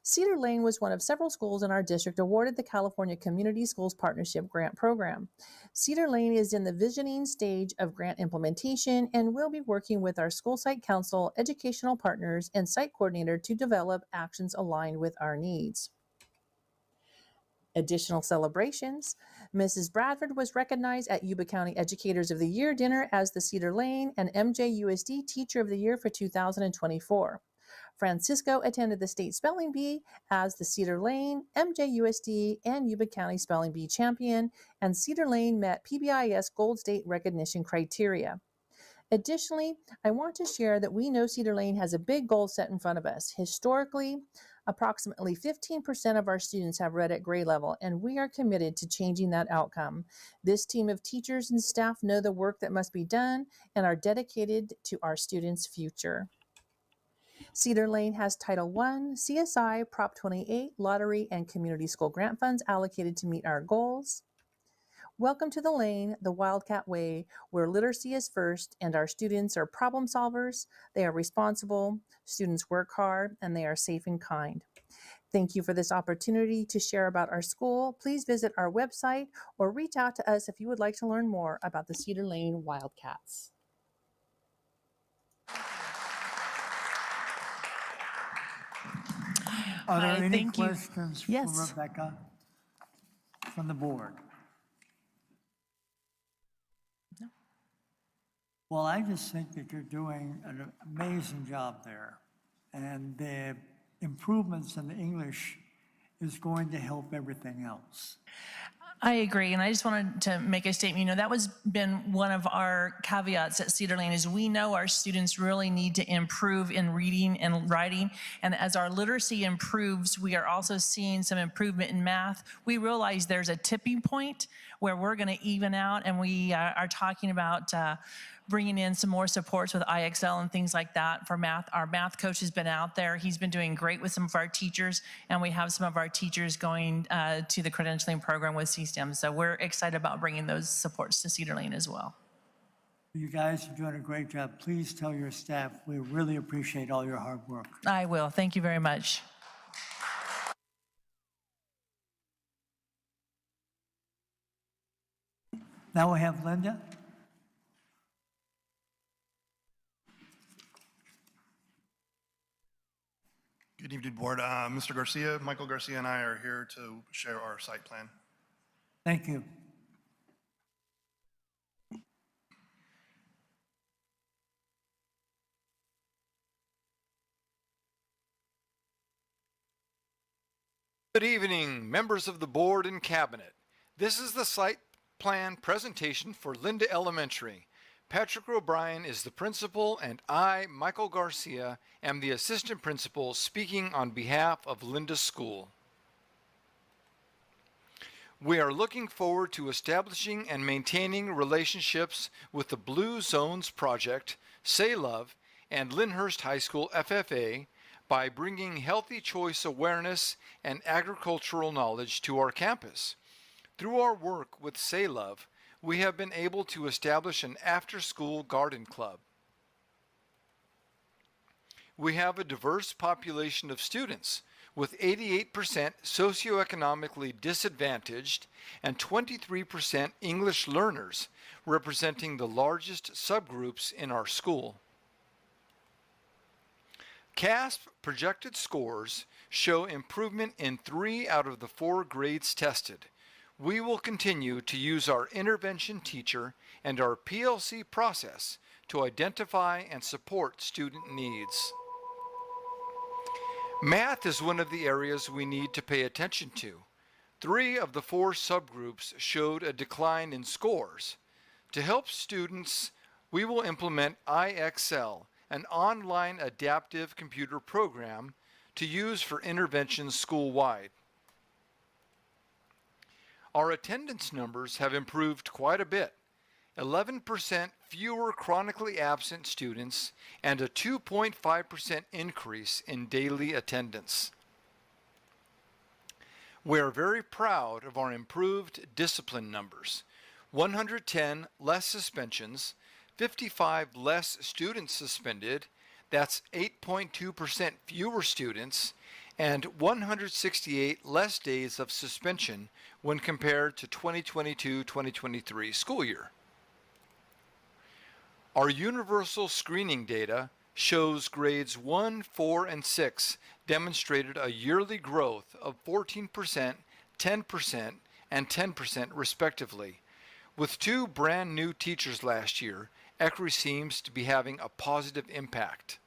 [SPEAKER 10] Cedar Lane was one of several schools in our district awarded the California Community Schools Partnership Grant Program. Cedar Lane is in the visioning stage of grant implementation and will be working with our school site council, educational partners, and site coordinator to develop actions aligned with our needs. Additional celebrations. Mrs. Bradford was recognized at Yuba County Educators of the Year dinner as the Cedar Lane and MJUSD Teacher of the Year for 2024. Francisco attended the state spelling bee as the Cedar Lane, MJUSD, and Yuba County Spelling Bee champion, and Cedar Lane met PBIS Gold State recognition criteria. Additionally, I want to share that we know Cedar Lane has a big goal set in front of us. Historically, approximately 15% of our students have read at grade level, and we are committed to changing that outcome. This team of teachers and staff know the work that must be done and are dedicated to our students' future. Cedar Lane has Title I, CSI, Prop 28, Lottery, and Community School Grant Funds allocated to meet our goals. Welcome to the Lane, the Wildcat Way, where literacy is first and our students are problem solvers, they are responsible, students work hard, and they are safe and kind. Thank you for this opportunity to share about our school. Please visit our website or reach out to us if you would like to learn more about the Cedar Lane Wildcats.
[SPEAKER 1] Are there
[SPEAKER 9] Hi,
[SPEAKER 1] any
[SPEAKER 9] thank you.
[SPEAKER 1] questions for
[SPEAKER 9] Yes.
[SPEAKER 1] Rebecca from the board?
[SPEAKER 9] No.
[SPEAKER 1] Well, I just think that you're doing an amazing job there. And the improvements in the English is going to help everything else.
[SPEAKER 9] I agree, and I just wanted to make a statement. You know, that was been one of our caveats at Cedar Lane is we know our students really need to improve in reading and writing, and as our literacy improves, we are also seeing some improvement in math. We realize there's a tipping point where we're going to even out, and we are talking about bringing in some more supports with IXL and things like that for math. Our math coach has been out there. He's been doing great with some of our teachers, and we have some of our teachers going to the credentialing program with CSTEM. So we're excited about bringing those supports to Cedar Lane as well.
[SPEAKER 1] You guys are doing a great job. Please tell your staff we really appreciate all your hard work.
[SPEAKER 9] I will. Thank you very much.
[SPEAKER 1] Now we have Linda.
[SPEAKER 11] Good evening, Board. Mr. Garcia, Michael Garcia and I are here to share our site plan.
[SPEAKER 1] Thank you.
[SPEAKER 12] Good evening, members of the board and cabinet. This is the site plan presentation for Linda Elementary. Patrick O'Brien is the principal, and I, Michael Garcia, am the assistant principal speaking on behalf of Linda School. We are looking forward to establishing and maintaining relationships with the Blue Zones Project, Say Love, and Lyndhurst High School FFA by bringing healthy choice awareness and agricultural knowledge to our campus. Through our work with Say Love, we have been able to establish an after-school garden club. We have a diverse population of students, with 88% socioeconomically disadvantaged and 23% English learners, representing the largest subgroups in our school. CASP projected scores show improvement in 3 out of the 4 grades tested. We will continue to use our intervention teacher and our PLC process to identify and support student needs. Math is one of the areas we need to pay attention to. 3 of the 4 subgroups showed a decline in scores. To help students, we will implement IXL, an online adaptive computer program to use for interventions school-wide. Our attendance numbers have improved quite a bit. 11% fewer chronically absent students and a 2.5% increase in daily attendance. We are very proud of our improved discipline numbers. 110 less suspensions, 55 less students suspended, that's 8.2% fewer students, and 168 less days of suspension when compared to 2022-2023 school year. Our universal screening data shows grades 1, 4, and 6 demonstrated a yearly growth of 14%, 10%, and 10% respectively. With 2 brand new teachers last year, ECRI seems to be having a positive impact.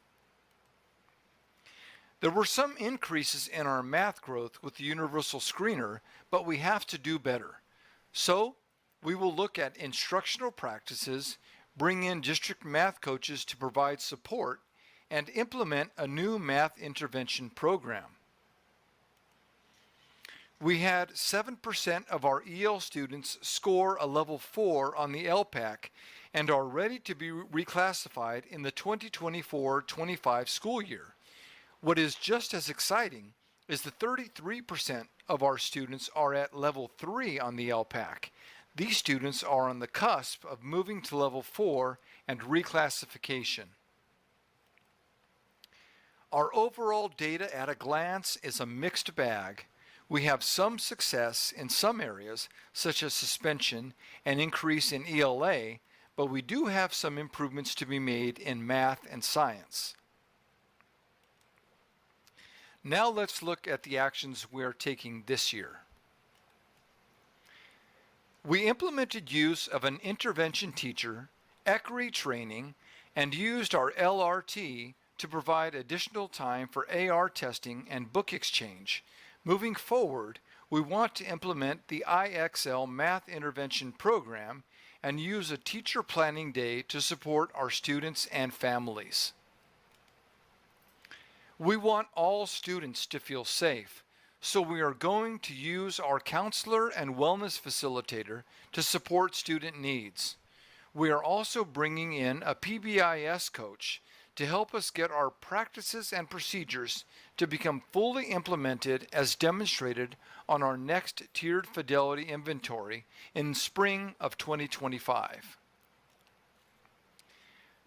[SPEAKER 12] There were some increases in our math growth with the universal screener, but we have to do better. So, we will look at instructional practices, bring in district math coaches to provide support, and implement a new math intervention program. We had 7% of our EL students score a level 4 on the LPAC and are ready to be reclassified in the 2024-25 school year. What is just as exciting is that 33% of our students are at level 3 on the LPAC. These students are on the cusp of moving to level 4 and reclassification. Our overall data at a glance is a mixed bag. We have some success in some areas, such as suspension and increase in ELA, but we do have some improvements to be made in math and science. Now let's look at the actions we are taking this year. We implemented use of an intervention teacher, ECRI training, and used our LRT to provide additional time for AR testing and book exchange. Moving forward, we want to implement the IXL Math Intervention Program and use a teacher planning day to support our students and families. We want all students to feel safe, so we are going to use our counselor and wellness facilitator to support student needs. We are also bringing in a PBIS coach to help us get our practices and procedures to become fully implemented as demonstrated on our next tiered fidelity inventory in spring of 2025.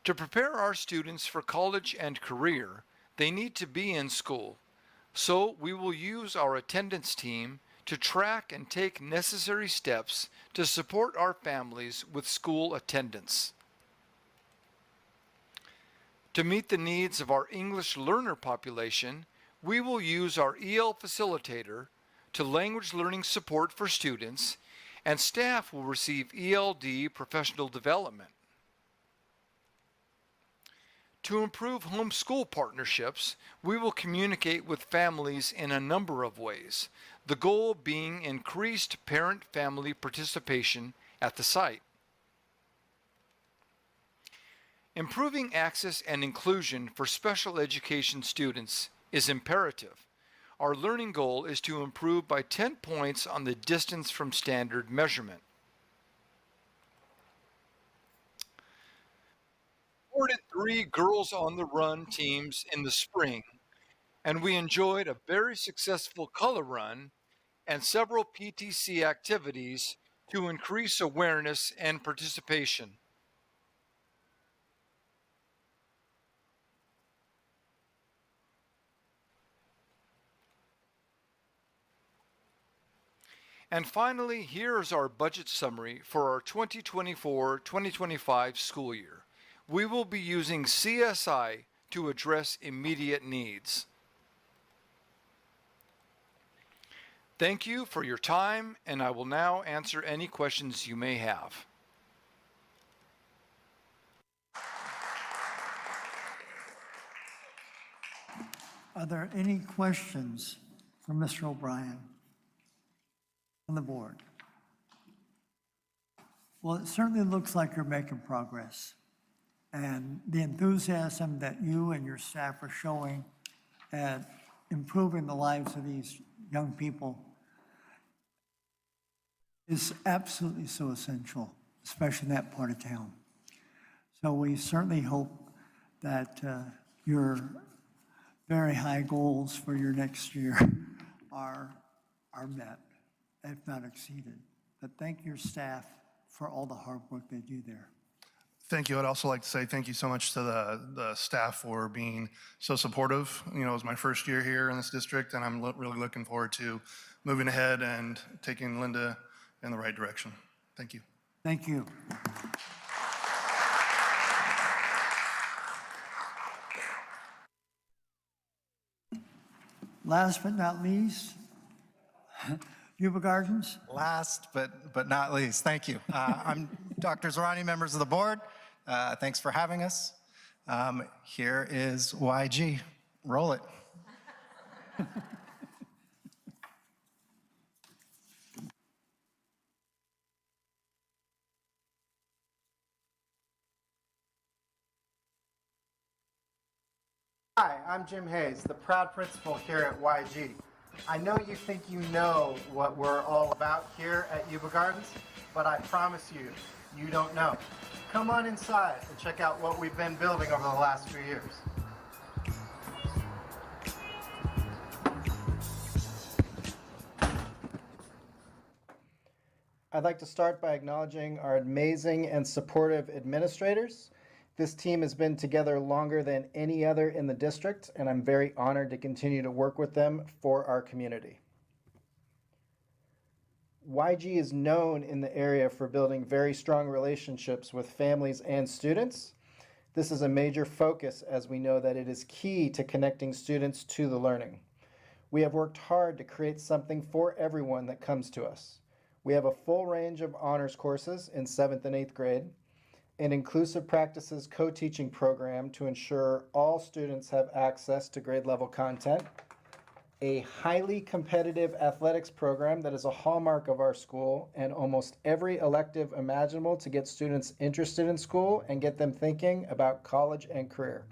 [SPEAKER 12] To prepare our students for college and career, they need to be in school, so we will use our attendance team to track and take necessary steps to support our families with school attendance. To meet the needs of our English learner population, we will use our EL facilitator to language learning support for students, and staff will receive ELD professional development. To improve homeschool partnerships, we will communicate with families in a number of ways, the goal being increased parent-family participation at the site. Improving access and inclusion for special education students is imperative. Our learning goal is to improve by 10 points on the distance from standard measurement. Supported 3 Girls on the Run teams in the spring, and we enjoyed a very successful color run and several PTC activities to increase awareness and participation. And finally, here is our budget summary for our 2024-2025 school year. We will be using CSI to address immediate needs. Thank you for your time, and I will now answer any questions you may have.
[SPEAKER 1] Are there any questions for Mr. O'Brien on the board? Well, it certainly looks like you're making progress. And the enthusiasm that you and your staff are showing at improving the lives of these young people is absolutely so essential, especially in that part of town. So we certainly hope that your very high goals for your next year are met, if not exceeded. But thank your staff for all the hard work they do there.
[SPEAKER 11] Thank you. I'd also like to say thank you so much to the staff for being so supportive. You know, it was my first year here in this district, and I'm really looking forward to moving ahead and taking Linda in the right direction. Thank you.
[SPEAKER 1] Thank you. Last but not least, Yuba Gardens.
[SPEAKER 13] Last but not least, thank you. I'm Dr. Zerani, members of the board. Thanks for having us. Here is YG. Roll it. Hi, I'm Jim Hayes, the proud principal here at YG. I know you think you know what we're all about here at Yuba Gardens, but I promise you, you don't know. Come on inside and check out what we've been building over the last few years. I'd like to start by acknowledging our amazing and supportive administrators. This team has been together longer than any other in the district, and I'm very honored to continue to work with them for our community. YG is known in the area for building very strong relationships with families and students. This is a major focus as we know that it is key to connecting students to the learning. We have worked hard to create something for everyone that comes to us. We have a full range of honors courses in 7th and 8th grade, an inclusive practices co-teaching program to ensure all students have access to grade level content, a highly competitive athletics program that is a hallmark of our school, and almost every elective imaginable to get students interested in school and get them thinking about college and career.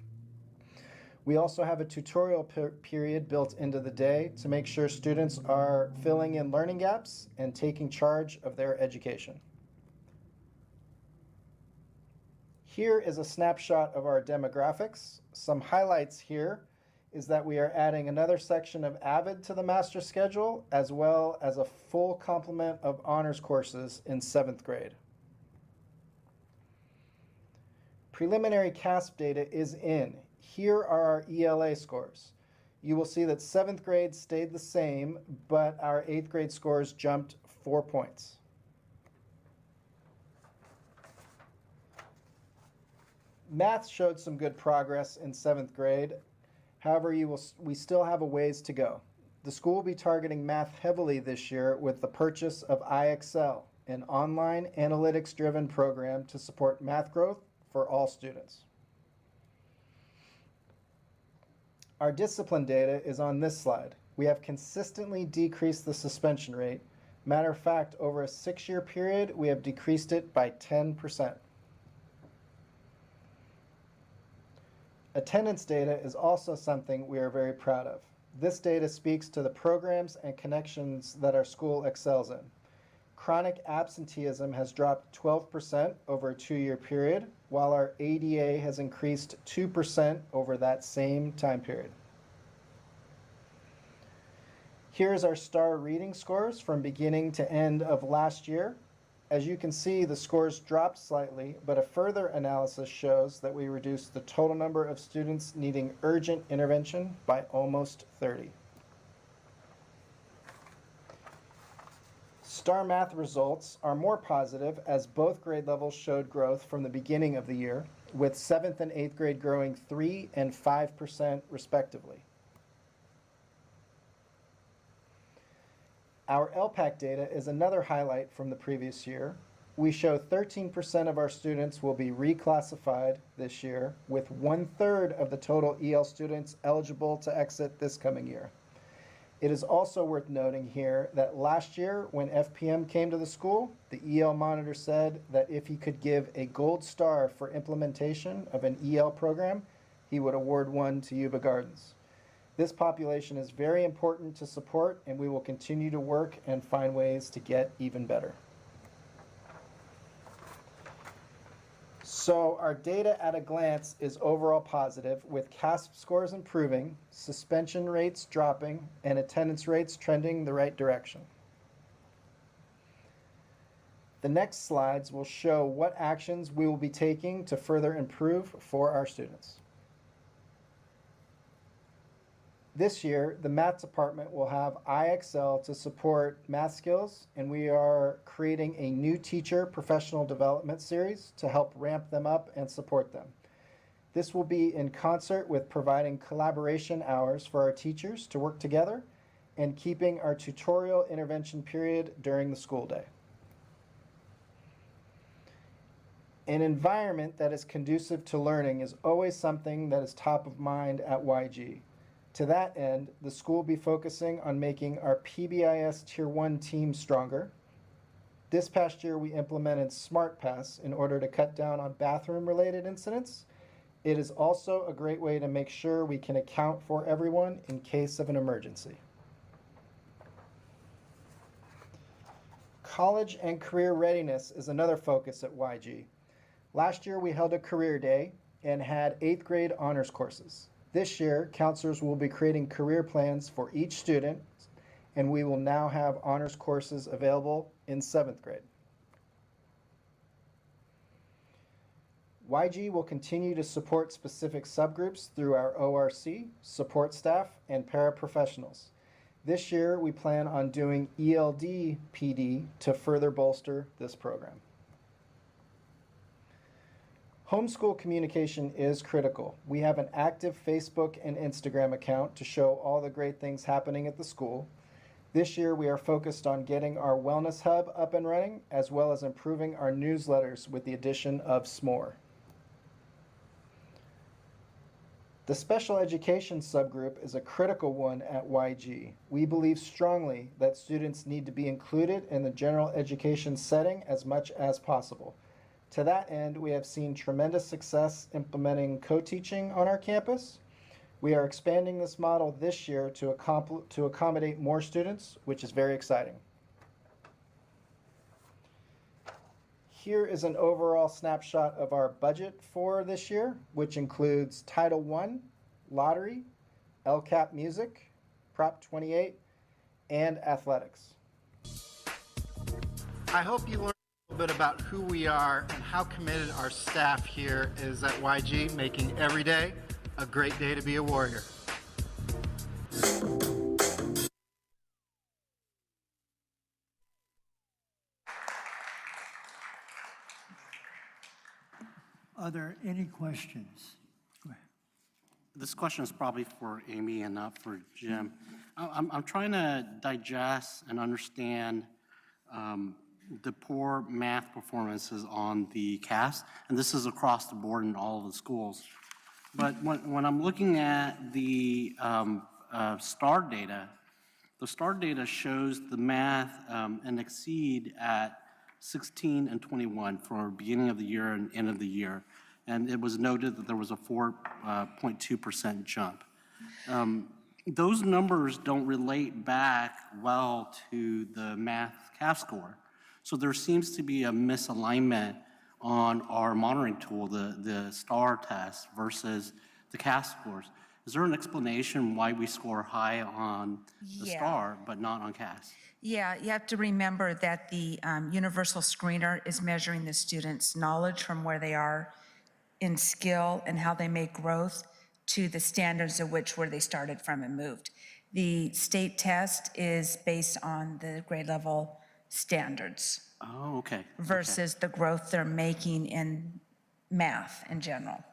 [SPEAKER 13] We also have a tutorial period built into the day to make sure students are filling in learning gaps and taking charge of their education. Here is a snapshot of our demographics. Some highlights here is that we are adding another section of AVID to the master schedule, as well as a full complement of honors courses in 7th grade. Preliminary CASP data is in. Here are our ELA scores. You will see that 7th grade stayed the same, but our 8th grade scores jumped 4 points. Math showed some good progress in 7th grade. However, we still have a ways to go. The school will be targeting math heavily this year with the purchase of IXL, an online analytics-driven program to support math growth for all students. Our discipline data is on this slide. We have consistently decreased the suspension rate. Matter of fact, over a 6-year period, we have decreased it by 10%. Attendance data is also something we are very proud of. This data speaks to the programs and connections that our school excels in. Chronic absenteeism has dropped 12% over a 2-year period, while our ADA has increased 2% over that same time period. Here's our STAR reading scores from beginning to end of last year. As you can see, the scores dropped slightly, but a further analysis shows that we reduced the total number of students needing urgent intervention by almost 30. STAR math results are more positive as both grade levels showed growth from the beginning of the year, with 7th and 8th grade growing 3% and 5% respectively. Our LPAC data is another highlight from the previous year. We show 13% of our students will be reclassified this year, with 1/3 of the total EL students eligible to exit this coming year. It is also worth noting here that last year, when FPM came to the school, the EL monitor said that if he could give a gold star for implementation of an EL program, he would award one to Yuba Gardens. This population is very important to support, and we will continue to work and find ways to get even better. So our data at a glance is overall positive, with CASP scores improving, suspension rates dropping, and attendance rates trending the right direction. The next slides will show what actions we will be taking to further improve for our students. This year, the math department will have IXL to support math skills, and we are creating a new teacher professional development series to help ramp them up and support them. This will be in concert with providing collaboration hours for our teachers to work together and keeping our tutorial intervention period during the school day. An environment that is conducive to learning is always something that is top of mind at YG. To that end, the school will be focusing on making our PBIS Tier 1 team stronger. This past year, we implemented SmartPass in order to cut down on bathroom-related incidents. It is also a great way to make sure we can account for everyone in case of an emergency. College and career readiness is another focus at YG. Last year, we held a career day and had 8th grade honors courses. This year, counselors will be creating career plans for each student, and we will now have honors courses available in 7th grade. YG will continue to support specific subgroups through our ORC, support staff, and paraprofessionals. This year, we plan on doing ELD PD to further bolster this program. Homeschool communication is critical. We have an active Facebook and Instagram account to show all the great things happening at the school. This year, we are focused on getting our wellness hub up and running, as well as improving our newsletters with the addition of SMORE. The special education subgroup is a critical one at YG. We believe strongly that students need to be included in the general education setting as much as possible. To that end, we have seen tremendous success implementing co-teaching on our campus. We are expanding this model this year to accommodate more students, which is very exciting. Here is an overall snapshot of our budget for this year, which includes Title I, Lottery, LCAP Music, Prop 28, and Athletics.
[SPEAKER 14] I hope you learned a little bit about who we are and how committed our staff here is at YG, making every day a great day to be a warrior.
[SPEAKER 1] Are there any questions? Go ahead.
[SPEAKER 7] This question is probably for Amy and not for Jim. I'm trying to digest and understand the poor math performances on the CAS, and this is across the board in all of the schools. But when I'm looking at the STAR data, the STAR data shows the math and exceed at 16 and 21 for beginning of the year and end of the year. And it was noted that there was a 4.2% jump. Those numbers don't relate back well to the math CAF score. So there seems to be a misalignment on our monitoring tool, the STAR test versus the CAF scores. Is there an explanation why we score high on the STAR but not on CAS?
[SPEAKER 15] Yeah, you have to remember that the universal screener is measuring the students' knowledge from where they are in skill and how they make growth to the standards of where they started from and moved. The state test is based on the grade level standards.
[SPEAKER 7] Oh, okay.
[SPEAKER 15] Versus the growth they're making in math in general.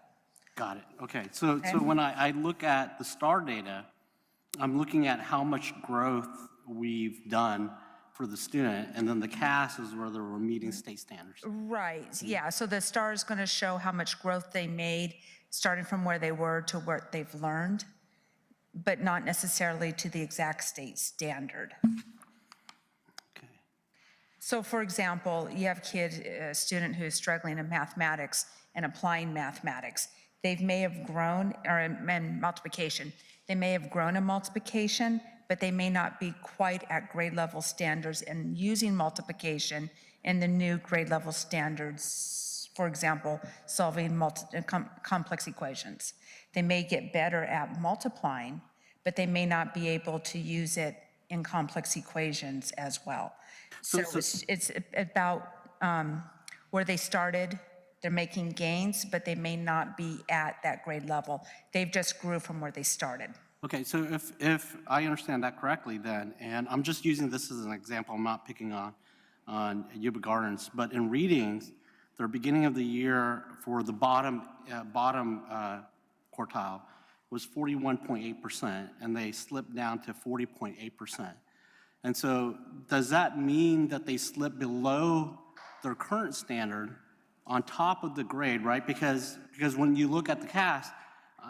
[SPEAKER 7] Got it. Okay. So when I look at the STAR data, I'm looking at how much growth we've done for the student, and then the CAS is whether we're meeting state standards.
[SPEAKER 15] Right. Yeah. So the STAR is going to show how much growth they made, starting from where they were to what they've learned, but not necessarily to the exact state standard. So for example, you have a student who is struggling in mathematics and applying mathematics. They may have grown, or in multiplication, they may have grown in multiplication, but they may not be quite at grade level standards and using multiplication in the new grade level standards, for example, solving complex equations. They may get better at multiplying, but they may not be able to use it in complex equations as well. So it's about where they started. They're making gains, but they may not be at that grade level. They've just grew from where they started.
[SPEAKER 7] Okay, so if I understand that correctly then, and I'm just using this as an example, I'm not picking on Yuba Gardens, but in readings, their beginning of the year for the bottom quartile was 41.8%, and they slipped down to 40.8%. And so does that mean that they slipped below their current standard on top of the grade, right? Because when you look at the CAS,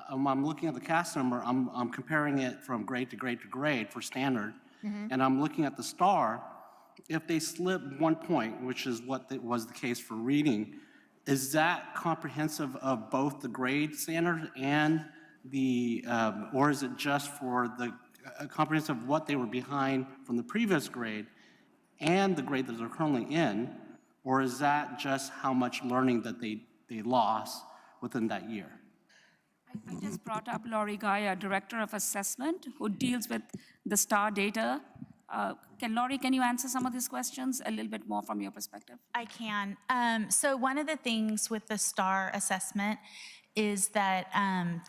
[SPEAKER 7] I'm looking at the CAS number, I'm comparing it from grade to grade to grade for standard, and I'm looking at the star. If they slip 1 point, which is what was the case for reading, is that comprehensive of both the grade standard and the, or is it just for the comprehensive of what they were behind from the previous grade and the grade that they're currently in, or is that just how much learning that they lost within that year?
[SPEAKER 4] I just brought up Lori Gaia, Director of Assessment, who deals with the STAR data. Lori, can you answer some of these questions a little bit more from your perspective?
[SPEAKER 16] I can. So one of the things with the STAR assessment is that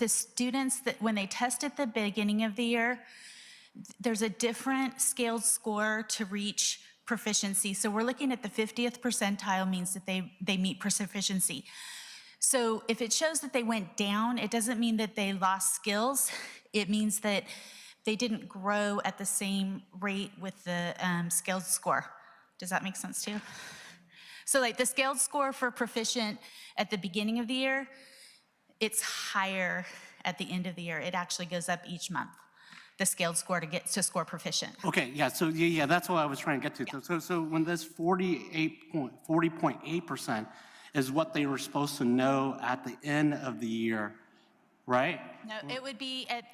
[SPEAKER 16] the students, that when they test at the beginning of the year, there's a different scaled score to reach proficiency. So we're looking at the 50th percentile means that they meet proficiency. So if it shows that they went down, it doesn't mean that they lost skills. It means that they didn't grow at the same rate with the scaled score. Does that make sense to you? So like the scaled score for proficient at the beginning of the year, it's higher at the end of the year. It actually goes up each month, the scaled score to score proficient.
[SPEAKER 7] Okay, yeah, so yeah, that's what I was trying to get to. Yeah. So when this 40.8% is what they were supposed to know at the end of the year, right?
[SPEAKER 16] No, it would be at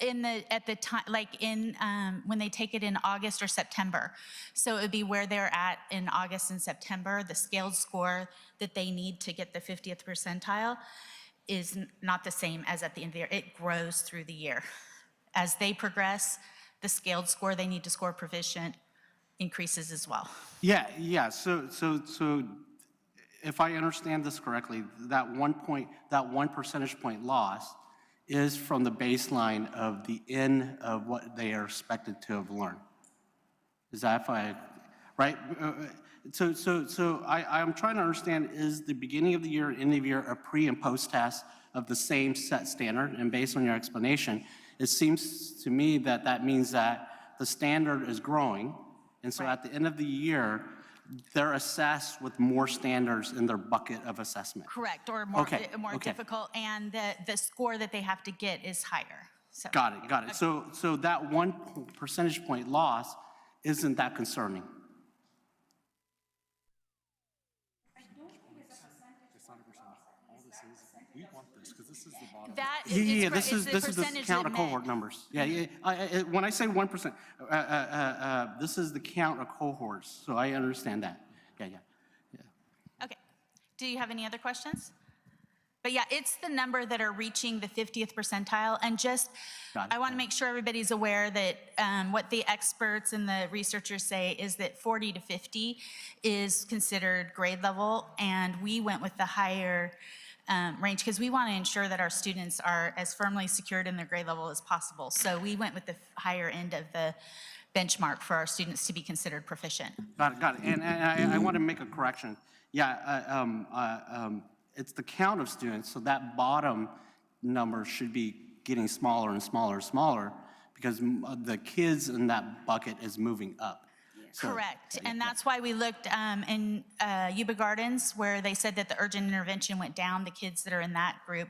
[SPEAKER 16] the time, like when they take it in August or September. So it would be where they're at in August and September. The scaled score that they need to get the 50th percentile is not the same as at the end of the year. It grows through the year. As they progress, the scaled score they need to score proficient increases as well.
[SPEAKER 7] Yeah. So if I understand this correctly, that 1 percentage point loss is from the baseline of the end of what they are expected to have learned. Is that right? So I'm trying to understand, is the beginning of the year, end of the year, a pre and post test of the same set standard? And based on your explanation, it seems to me that that means that the standard is growing. And so at the end of the year, they're assessed with more standards in their bucket of assessment.
[SPEAKER 16] Correct, or more difficult, and the score that they have to get is higher. So.
[SPEAKER 7] Got it. So that 1 percentage point loss isn't that concerning? This is the count of cohort numbers. When I say 1%, this is the count of cohorts, so I understand that. Yeah.
[SPEAKER 16] Okay. Do you have any other questions? But yeah, it's the number that are reaching the 50th percentile, and I want to make sure everybody's aware that what the experts and the researchers say is that 40 to 50 is considered grade level, and we went with the higher range because we want to ensure that our students are as firmly secured in their grade level as possible. So we went with the higher end of the benchmark for our students to be considered proficient.
[SPEAKER 7] Got it. And I want to make a correction. It's the count of students, so that bottom number should be getting smaller and smaller and smaller because the kids in that bucket is moving up.
[SPEAKER 16] Correct, and that's why we looked in Yuba Gardens where they said that the urgent intervention went down. The kids that are in that group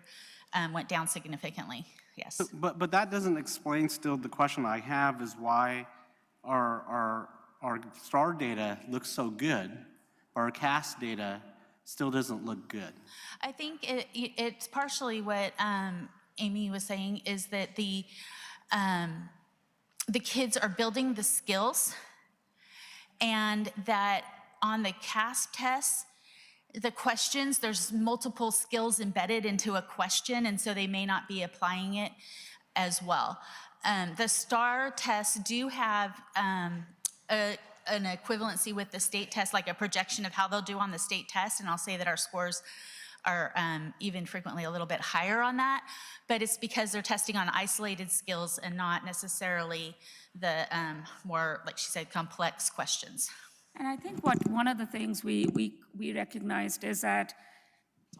[SPEAKER 16] went down significantly, yes.
[SPEAKER 7] But that doesn't explain still the question I have is why our STAR data looks so good, but our CAS data still doesn't look good.
[SPEAKER 16] I think it's partially what Amy was saying is that the kids are building the skills, and that on the CAS tests, the questions, there's multiple skills embedded into a question, and so they may not be applying it as well. The STAR tests do have a an equivalency with the state test, like a projection of how they'll do on the state test, and I'll say that our scores are even frequently a little bit higher on that, but it's because they're testing on isolated skills and not necessarily the more, like she said, complex questions.
[SPEAKER 4] And I think one of the things we recognized is that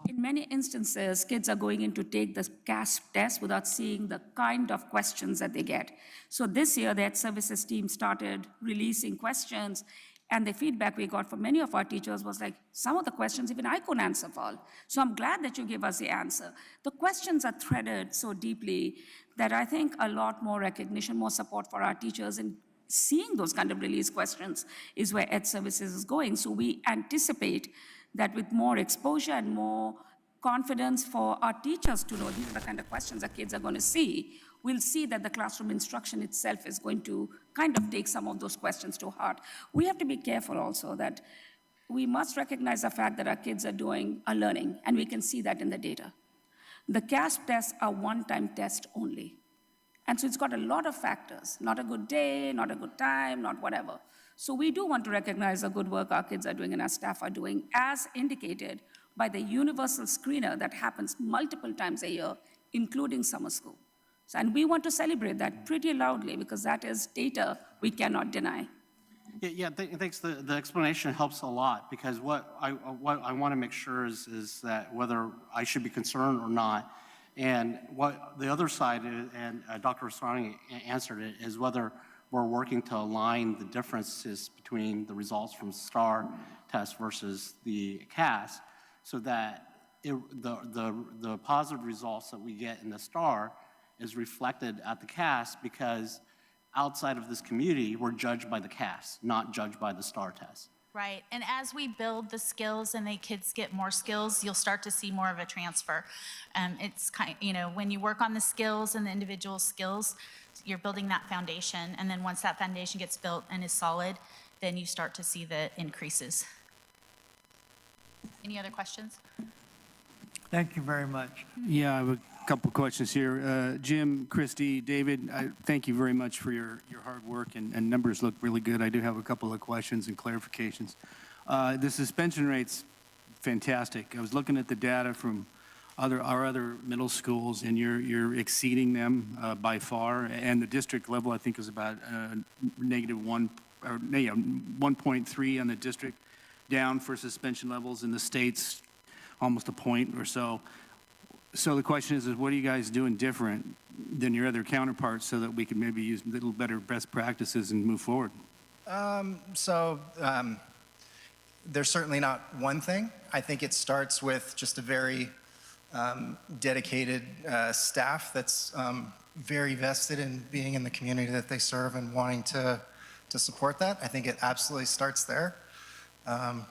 [SPEAKER 4] in many instances, kids are going in to take the CASP test without seeing the kind of questions that they get. So this year, the Ed Services team started releasing questions, and the feedback we got from many of our teachers was like, some of the questions even I couldn't answer for. So I'm glad that you gave us the answer. The questions are threaded so deeply that I think a lot more recognition, more support for our teachers in seeing those kind of release questions is where Ed Services is going. So we anticipate that with more exposure and more confidence for our teachers to know these are the kind of questions that kids are going to see, we'll see that the classroom instruction itself is going to kind of take some of those questions to heart. We have to be careful also that we must recognize the fact that our kids are learning, and we can see that in the data. The CASP tests are one-time test only. And so it's got a lot of factors, not a good day, not a good time, not whatever. So we do want to recognize the good work our kids are doing and our staff are doing, as indicated by the universal screener that happens multiple times a year, including summer school. So, and we want to celebrate that pretty loudly because that is data we cannot deny.
[SPEAKER 7] Thanks. The explanation helps a lot because what I want to make sure is that whether I should be concerned or not, and what the other side is, and Dr. Asrani answered it, is whether we're working to align the differences between the results from STAR test versus the CAS, so that the positive results that we get in the STAR is reflected at the CAS, because outside of this community, we're judged by the CAS, not judged by the STAR test.
[SPEAKER 16] Right, and as we build the skills and the kids get more skills, you'll start to see more of a transfer. It's when you work on the skills and the individual skills, you're building that foundation, and then once that foundation gets built and is solid, then you start to see the increases. Any other questions?
[SPEAKER 1] Thank you very much.
[SPEAKER 17] Yeah, I have a couple questions here. Jim, Christy, David, thank you very much for your hard work, and numbers look really good. I do have a couple of questions and clarifications. The suspension rate's fantastic. I was looking at the data from our other middle schools, and you're exceeding them by far. And the district level, I think, is about -1 or 1.3 on the district, down for suspension levels. In the states, almost a point or so. So the question is what are you guys doing different than your other counterparts so that we can maybe use a little better best practices and move forward?
[SPEAKER 18] There's certainly not one thing. I think it starts with just a very dedicated staff that's very vested in being in the community that they serve and wanting to support that. I think it absolutely starts there.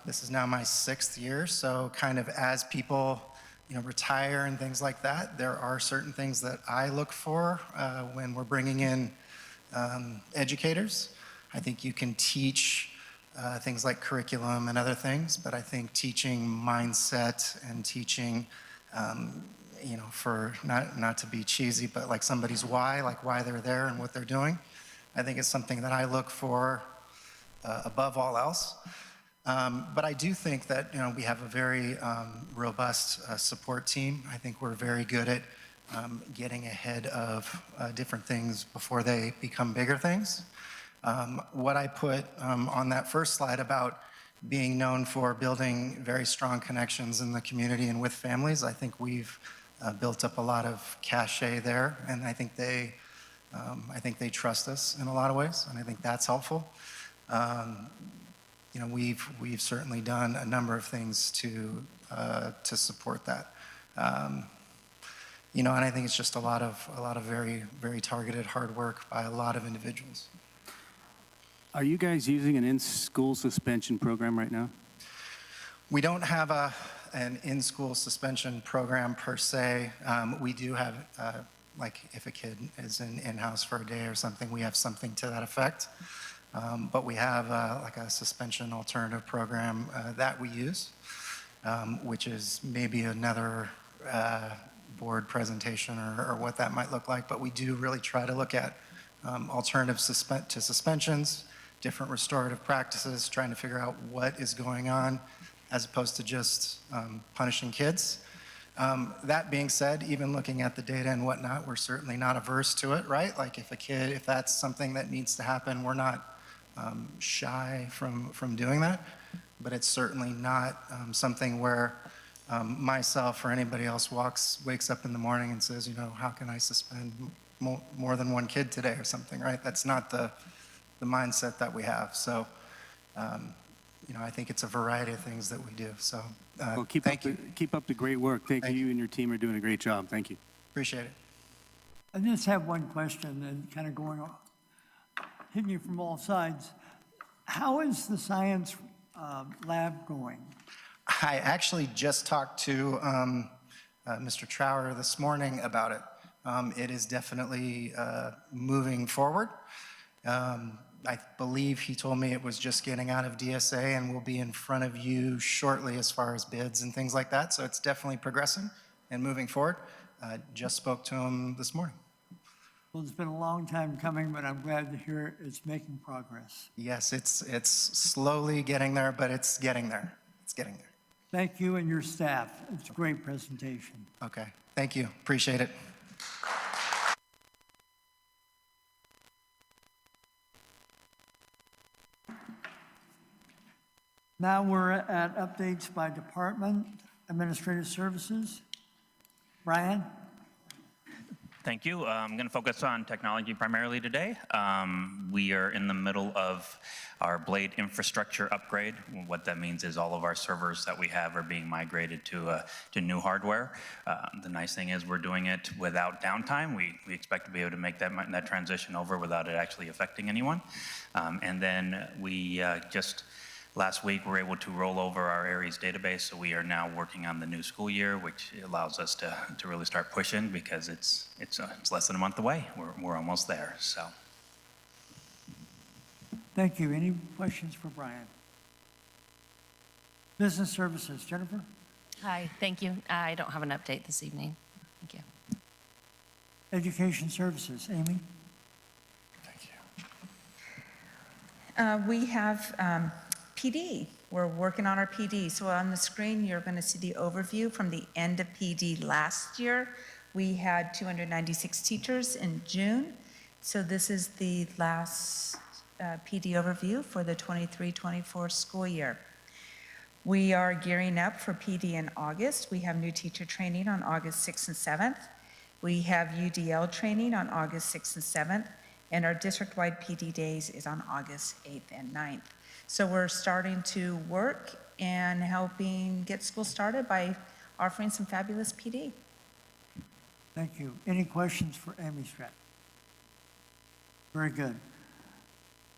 [SPEAKER 18] This is now my 6th year, so kind of as people retire and things like that, there are certain things that I look for when we're bringing in educators. I think you can teach things like curriculum and other things, but I think teaching mindset and teaching, for not to be cheesy, but like somebody's why, like why they're there and what they're doing, I think it's something that I look for above all else. But I do think that we have a very robust support team. I think we're very good at getting ahead of different things before they become bigger things. What I put on that first slide about being known for building very strong connections in the community and with families, I think we've built up a lot of cachet there, and I think they trust us in a lot of ways, and I think that's helpful. We've certainly done a number of things to support that. And I think it's just a lot of very, very targeted hard work by a lot of individuals.
[SPEAKER 17] Are you guys using an in-school suspension program right now?
[SPEAKER 18] We don't have an in-school suspension program per se. We do have, like if a kid is in-house for a day or something, we have something to that effect. But we have like a suspension alternative program that we use, which is maybe another board presentation or what that might look like. But we do really try to look at alternatives to suspensions, different restorative practices, trying to figure out what is going on as opposed to just punishing kids. That being said, even looking at the data and whatnot, we're certainly not averse to it, right? Like if that's something that needs to happen, we're not shy from doing that, but it's certainly not something where myself or anybody else wakes up in the morning and says, how can I suspend more than one kid today or something, right? That's not the mindset that we have. So, I think it's a variety of things that we do. So,
[SPEAKER 17] Well,
[SPEAKER 18] thank you.
[SPEAKER 17] keep up the great work. Thank you. You and your team are doing a great job. Thank you.
[SPEAKER 18] Appreciate it.
[SPEAKER 1] I just have one question and kind of going on, hitting you from all sides. How is the science lab going?
[SPEAKER 18] I actually just talked to Mr. Trower this morning about it. It is definitely moving forward. I believe he told me it was just getting out of DSA and will be in front of you shortly as far as bids and things like that. So it's definitely progressing and moving forward. Just spoke to him this morning.
[SPEAKER 1] Well, it's been a long time coming, but I'm glad to hear it's making progress.
[SPEAKER 18] Yes, it's slowly getting there, but it's getting there. It's getting there.
[SPEAKER 1] Thank you and your staff. It's a great presentation.
[SPEAKER 18] Okay, thank you. Appreciate it.
[SPEAKER 1] Now we're at updates by department, administrative services. Brian?
[SPEAKER 19] Thank you. I'm going to focus on technology primarily today. We are in the middle of our Blade infrastructure upgrade. What that means is all of our servers that we have are being migrated to new hardware. The nice thing is we're doing it without downtime. We expect to be able to make that transition over without it actually affecting anyone. And then we last week, we were able to roll over our Aries database, so we are now working on the new school year, which allows us to really start pushing because it's less than a month away. We're almost there. So,
[SPEAKER 1] thank you. Any questions for Brian? Business services, Jennifer?
[SPEAKER 20] Hi, thank you. I don't have an update this evening. Thank you.
[SPEAKER 1] Education services, Amy?
[SPEAKER 15] We have PD. We're working on our PD. So on the screen, you're going to see the overview from the end of PD last year. We had 296 teachers in June. So this is the last PD overview for the 23-24 school year. We are gearing up for PD in August. We have new teacher training on August 6th and 7th. We have UDL training on August 6th and 7th. And our district-wide PD days is on August 8th and 9th. So we're starting to work and helping get school started by offering some fabulous PD.
[SPEAKER 1] Thank you. Any questions for Amy Stratton? Very good.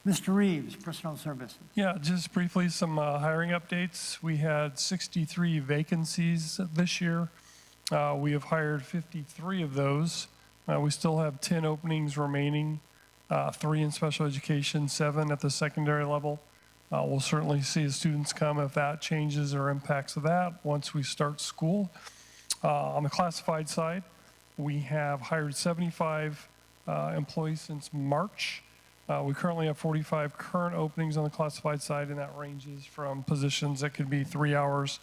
[SPEAKER 1] Mr. Reeves, Personnel Services.
[SPEAKER 21] Yeah, just briefly, some hiring updates. We had 63 vacancies this year. We have hired 53 of those. We still have 10 openings remaining, 3 in special education, 7 at the secondary level. We'll certainly see as students come if that changes or impacts that once we start school. On the classified side, we have hired 75 employees since March. We currently have 45 current openings on the classified side, and that ranges from positions that could be 3 hours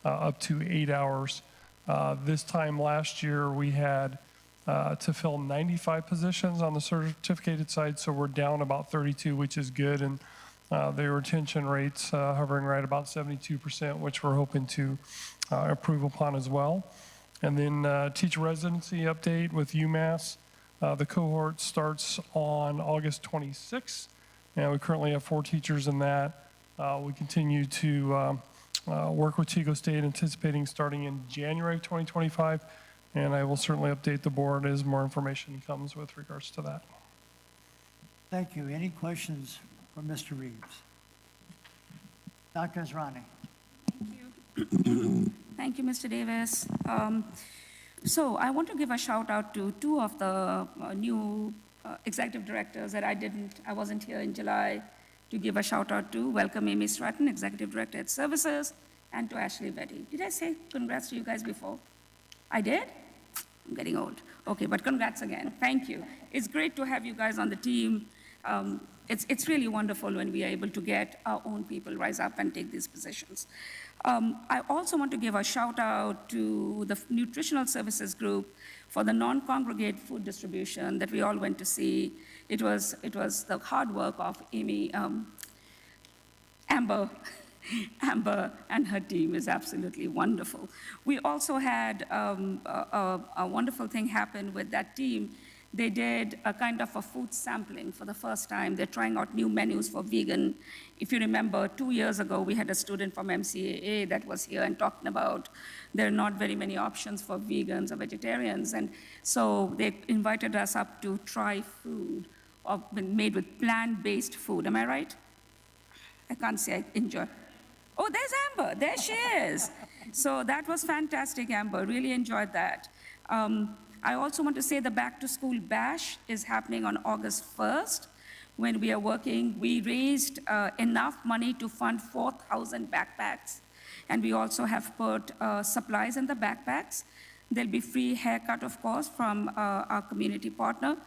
[SPEAKER 21] up to 8 hours. This time last year, we had to fill 95 positions on the certificated side, so we're down about 32, which is good, and the retention rates hovering right about 72%, which we're hoping to improve upon as well. And then teacher residency update with UMass. The cohort starts on August 26th, and we currently have 4 teachers in that. We continue to work with Chico State, anticipating starting in January 2025, and I will certainly update the board as more information comes with regards to that.
[SPEAKER 1] Thank you. Any questions for Mr. Reeves? Dr. Azrani.
[SPEAKER 4] Thank you, Mr. Davis. So I want to give a shout out to 2 of the new executive directors that I wasn't here in July to give a shout out to. Welcome Amy Stratton, Executive Director at Services, and to Ashley Betty. Did I say congrats to you guys before? I did? I'm getting old. Okay, but congrats again. Thank you. It's great to have you guys on the team. it's really wonderful when we are able to get our own people rise up and take these positions. I also want to give a shout out to the nutritional services group for the non-congregate food distribution that we all went to see. It was the hard work of Amber and her team is absolutely wonderful. We also had a wonderful thing happen with that team. They did a kind of a food sampling for the first time. They're trying out new menus for vegan. If you remember, 2 years ago, we had a student from MCAA that was here and talking about there are not very many options for vegans or vegetarians. And so they invited us up to try food made with plant-based food. Am I right? I can't say I enjoy. Oh, there's Amber. There she is. So that was fantastic, Amber. Really enjoyed that. I also want to say the Back to School Bash is happening on August 1st. When we are working, we raised enough money to fund 4,000 backpacks. And we also have put supplies in the backpacks. There'll be free haircut, of course, from our community partner.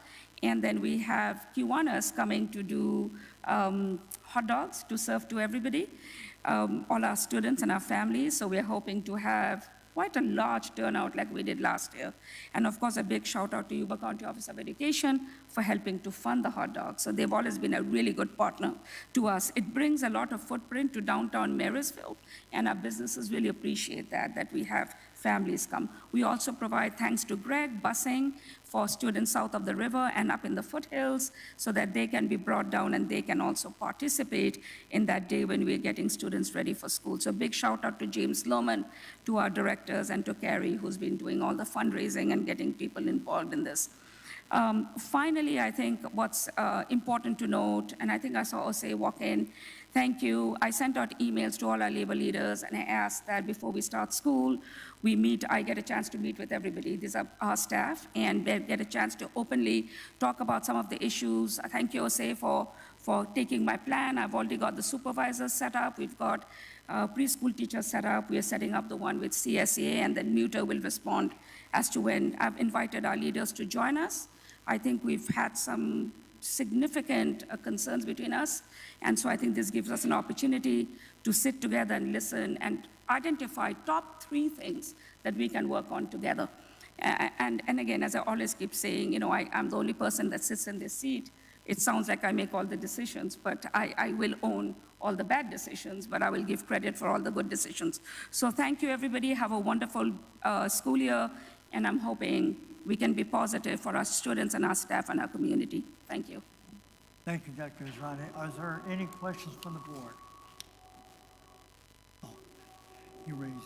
[SPEAKER 4] And then we have Kiwanis coming to do hot dogs to serve to everybody, all our students and our families. So we're hoping to have quite a large turnout like we did last year. And of course, a big shout out to Yuba County Office of Education for helping to fund the hot dogs. So they've always been a really good partner to us. It brings a lot of footprint to downtown Marysville, and our businesses really appreciate that we have families come. We also provide, thanks to Greg, busing for students south of the river and up in the foothills so that they can be brought down and they can also participate in that day when we're getting students ready for school. So big shout out to James Lohman, to our directors, and to Carrie, who's been doing all the fundraising and getting people involved in this. Finally, I think what's important to note, and I think I saw Osei walk in, thank you. I sent out emails to all our labor leaders, and I asked that before we start school, I get a chance to meet with everybody. These are our staff, and they get a chance to openly talk about some of the issues. Thank you, Osei, for taking my plan. I've already got the supervisors set up. We've got preschool teachers set up. We are setting up the one with CSA, and then Muter will respond as to when. I've invited our leaders to join us. I think we've had some significant concerns between us, and so I think this gives us an opportunity to sit together and listen and identify top 3 things that we can work on together. And again, as I always keep saying, I'm the only person that sits in this seat. It sounds like I make all the decisions, but I will own all the bad decisions, but I will give credit for all the good decisions. So thank you, everybody. Have a wonderful school year, and I'm hoping we can be positive for our students and our staff and our community. Thank you.
[SPEAKER 1] Thank you, Dr. Azrani. Are there any questions from the board? Oh, you raised it.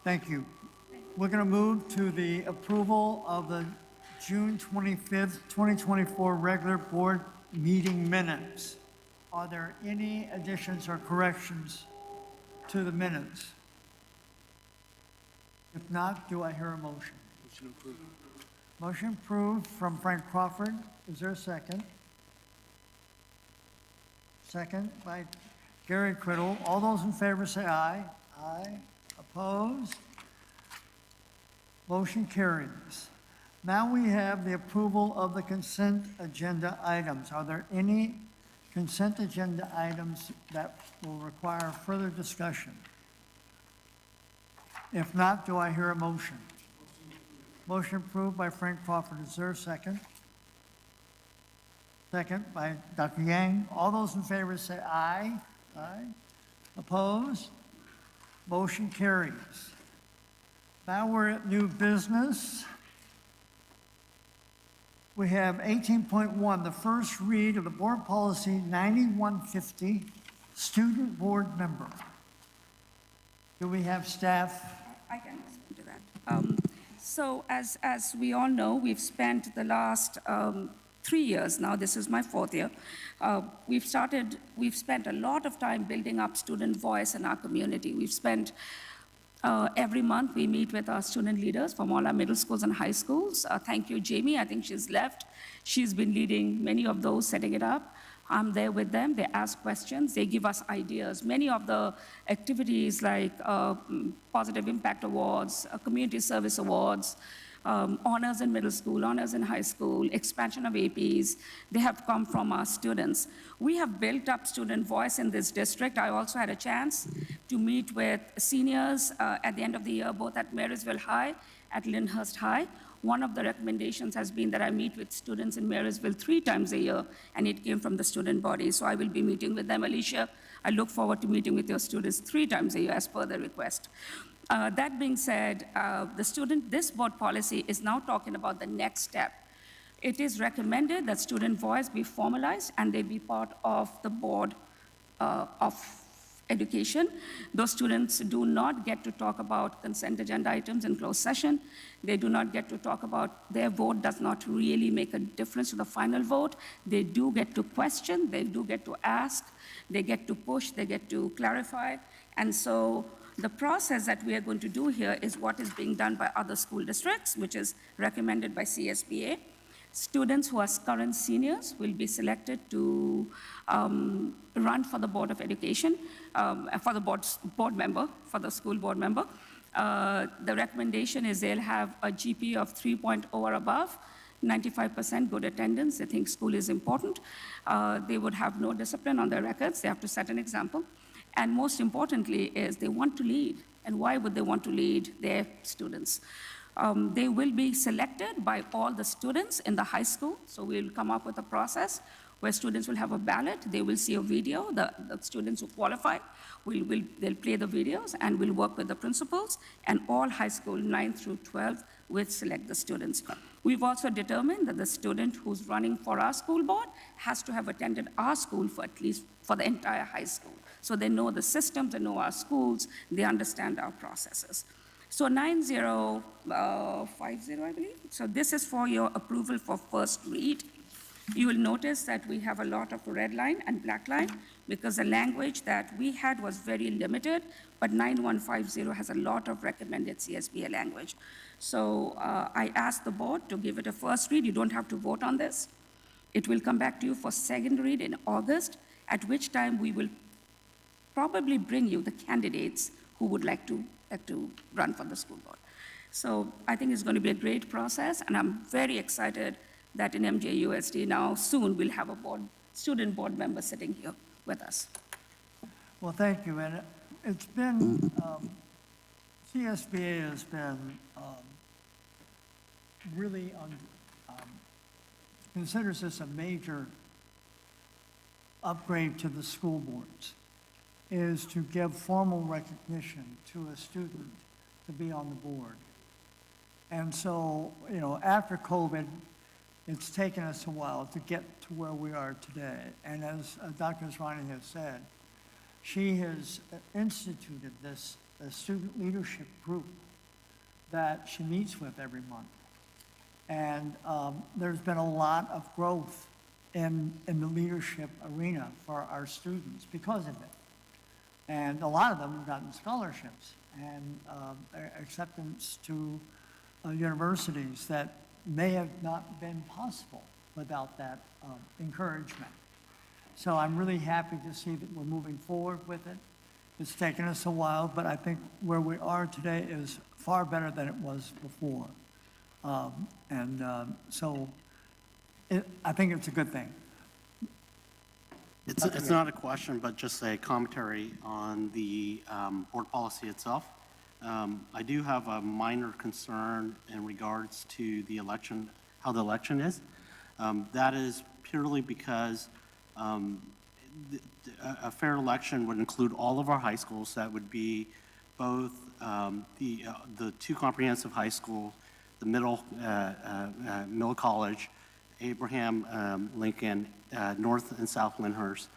[SPEAKER 1] Thank you. We're going to move to the approval of the June 25th, 2024 regular board meeting minutes. Are there any additions or corrections to the minutes? If not, do I hear a motion?
[SPEAKER 17] Motion approved.
[SPEAKER 1] Motion approved from Frank Crawford. Is there a second? Second by Gary Criddle. All those in favor say aye. Aye. Opposed? Motion carries. Now we have the approval of the consent agenda items. Are there any consent agenda items that will require further discussion? If not, do I hear a motion? Motion approved by Frank Crawford. Is there a second? Second by Dr. Yang. All those in favor say aye. Aye. Opposed? Motion carries. Now we're at new business. We have 18.1, the first read of the Board Policy 9150, Student Board Member. Do we have staff?
[SPEAKER 4] I can respond to that. So as we all know, we've spent the last 3 years now, this is my 4th year, we've spent a lot of time building up student voice in our community. We've spent every month we meet with our student leaders from all our middle schools and high schools. Thank you, Jamie. I think she's left. She's been leading many of those, setting it up. I'm there with them. They ask questions. They give us ideas. Many of the activities like Positive Impact Awards, Community Service Awards, honors in middle school, honors in high school, expansion of APs. They have come from our students. We have built up student voice in this district. I also had a chance to meet with seniors at the end of the year, both at Marysville High, at Lyndhurst High. One of the recommendations has been that I meet with students in Marysville 3 times a year, and it came from the student body. So I will be meeting with them. Alicia, I look forward to meeting with your students 3 times a year as per the request. That being said, this board policy is now talking about the next step. It is recommended that student voice be formalized and they be part of the board of education. Those students do not get to talk about consent agenda items in closed session. They do not get to talk about, their vote does not really make a difference to the final vote. They do get to question, they do get to ask, they get to push, they get to clarify. And so the process that we are going to do here is what is being done by other school districts, which is recommended by CSBA. Students who are current seniors will be selected to run for the Board of Education, for the board member, for the school board member. The recommendation is they'll have a GPA of 3.0 or above, 95% good attendance. They think school is important. They would have no discipline on their records. They have to set an example. And most importantly is they want to lead. And why would they want to lead their students? They will be selected by all the students in the high school. So we'll come up with a process where students will have a ballot. They will see a video. The students who qualify, they'll play the videos, and we'll work with the principals. And all high school, 9 through 12, will select the students. We've also determined that the student who's running for our school board has to have attended our school for at least for the entire high school. So they know the systems, they know our schools, they understand our processes. So 9050, I believe. So this is for your approval for first read. You will notice that we have a lot of red line and black line because the language that we had was very limited, but 9150 has a lot of recommended CSBA language. So I asked the board to give it a first read. You don't have to vote on this. It will come back to you for second read in August, at which time we will probably bring you the candidates who would like to run for the school board. So I think it's going to be a great process, and I'm very excited that in MJUSD now soon we'll have a student board member sitting here with us.
[SPEAKER 1] Well, thank you. And it's been, CSBA has been really considers this a major upgrade to the school boards, is to give formal recognition to a student to be on the board. And so, you know, after COVID, it's taken us a while to get to where we are today. And as Dr. Asrani has said, she has instituted this student leadership group that she meets with every month. And there's been a lot of growth in the leadership arena for our students because of it. And a lot of them have gotten scholarships and acceptance to universities that may have not been possible without that encouragement. So I'm really happy to see that we're moving forward with it. It's taken us a while, but I think where we are today is far better than it was before. So I think it's a good thing.
[SPEAKER 7] It's not a question, but just a commentary on the board policy itself. I do have a minor concern in regards to the election, how the election is. That is purely because a fair election would include all of our high schools. That would be both the 2 comprehensive high schools, the middle college, Abraham Lincoln, North and South Lyndhurst.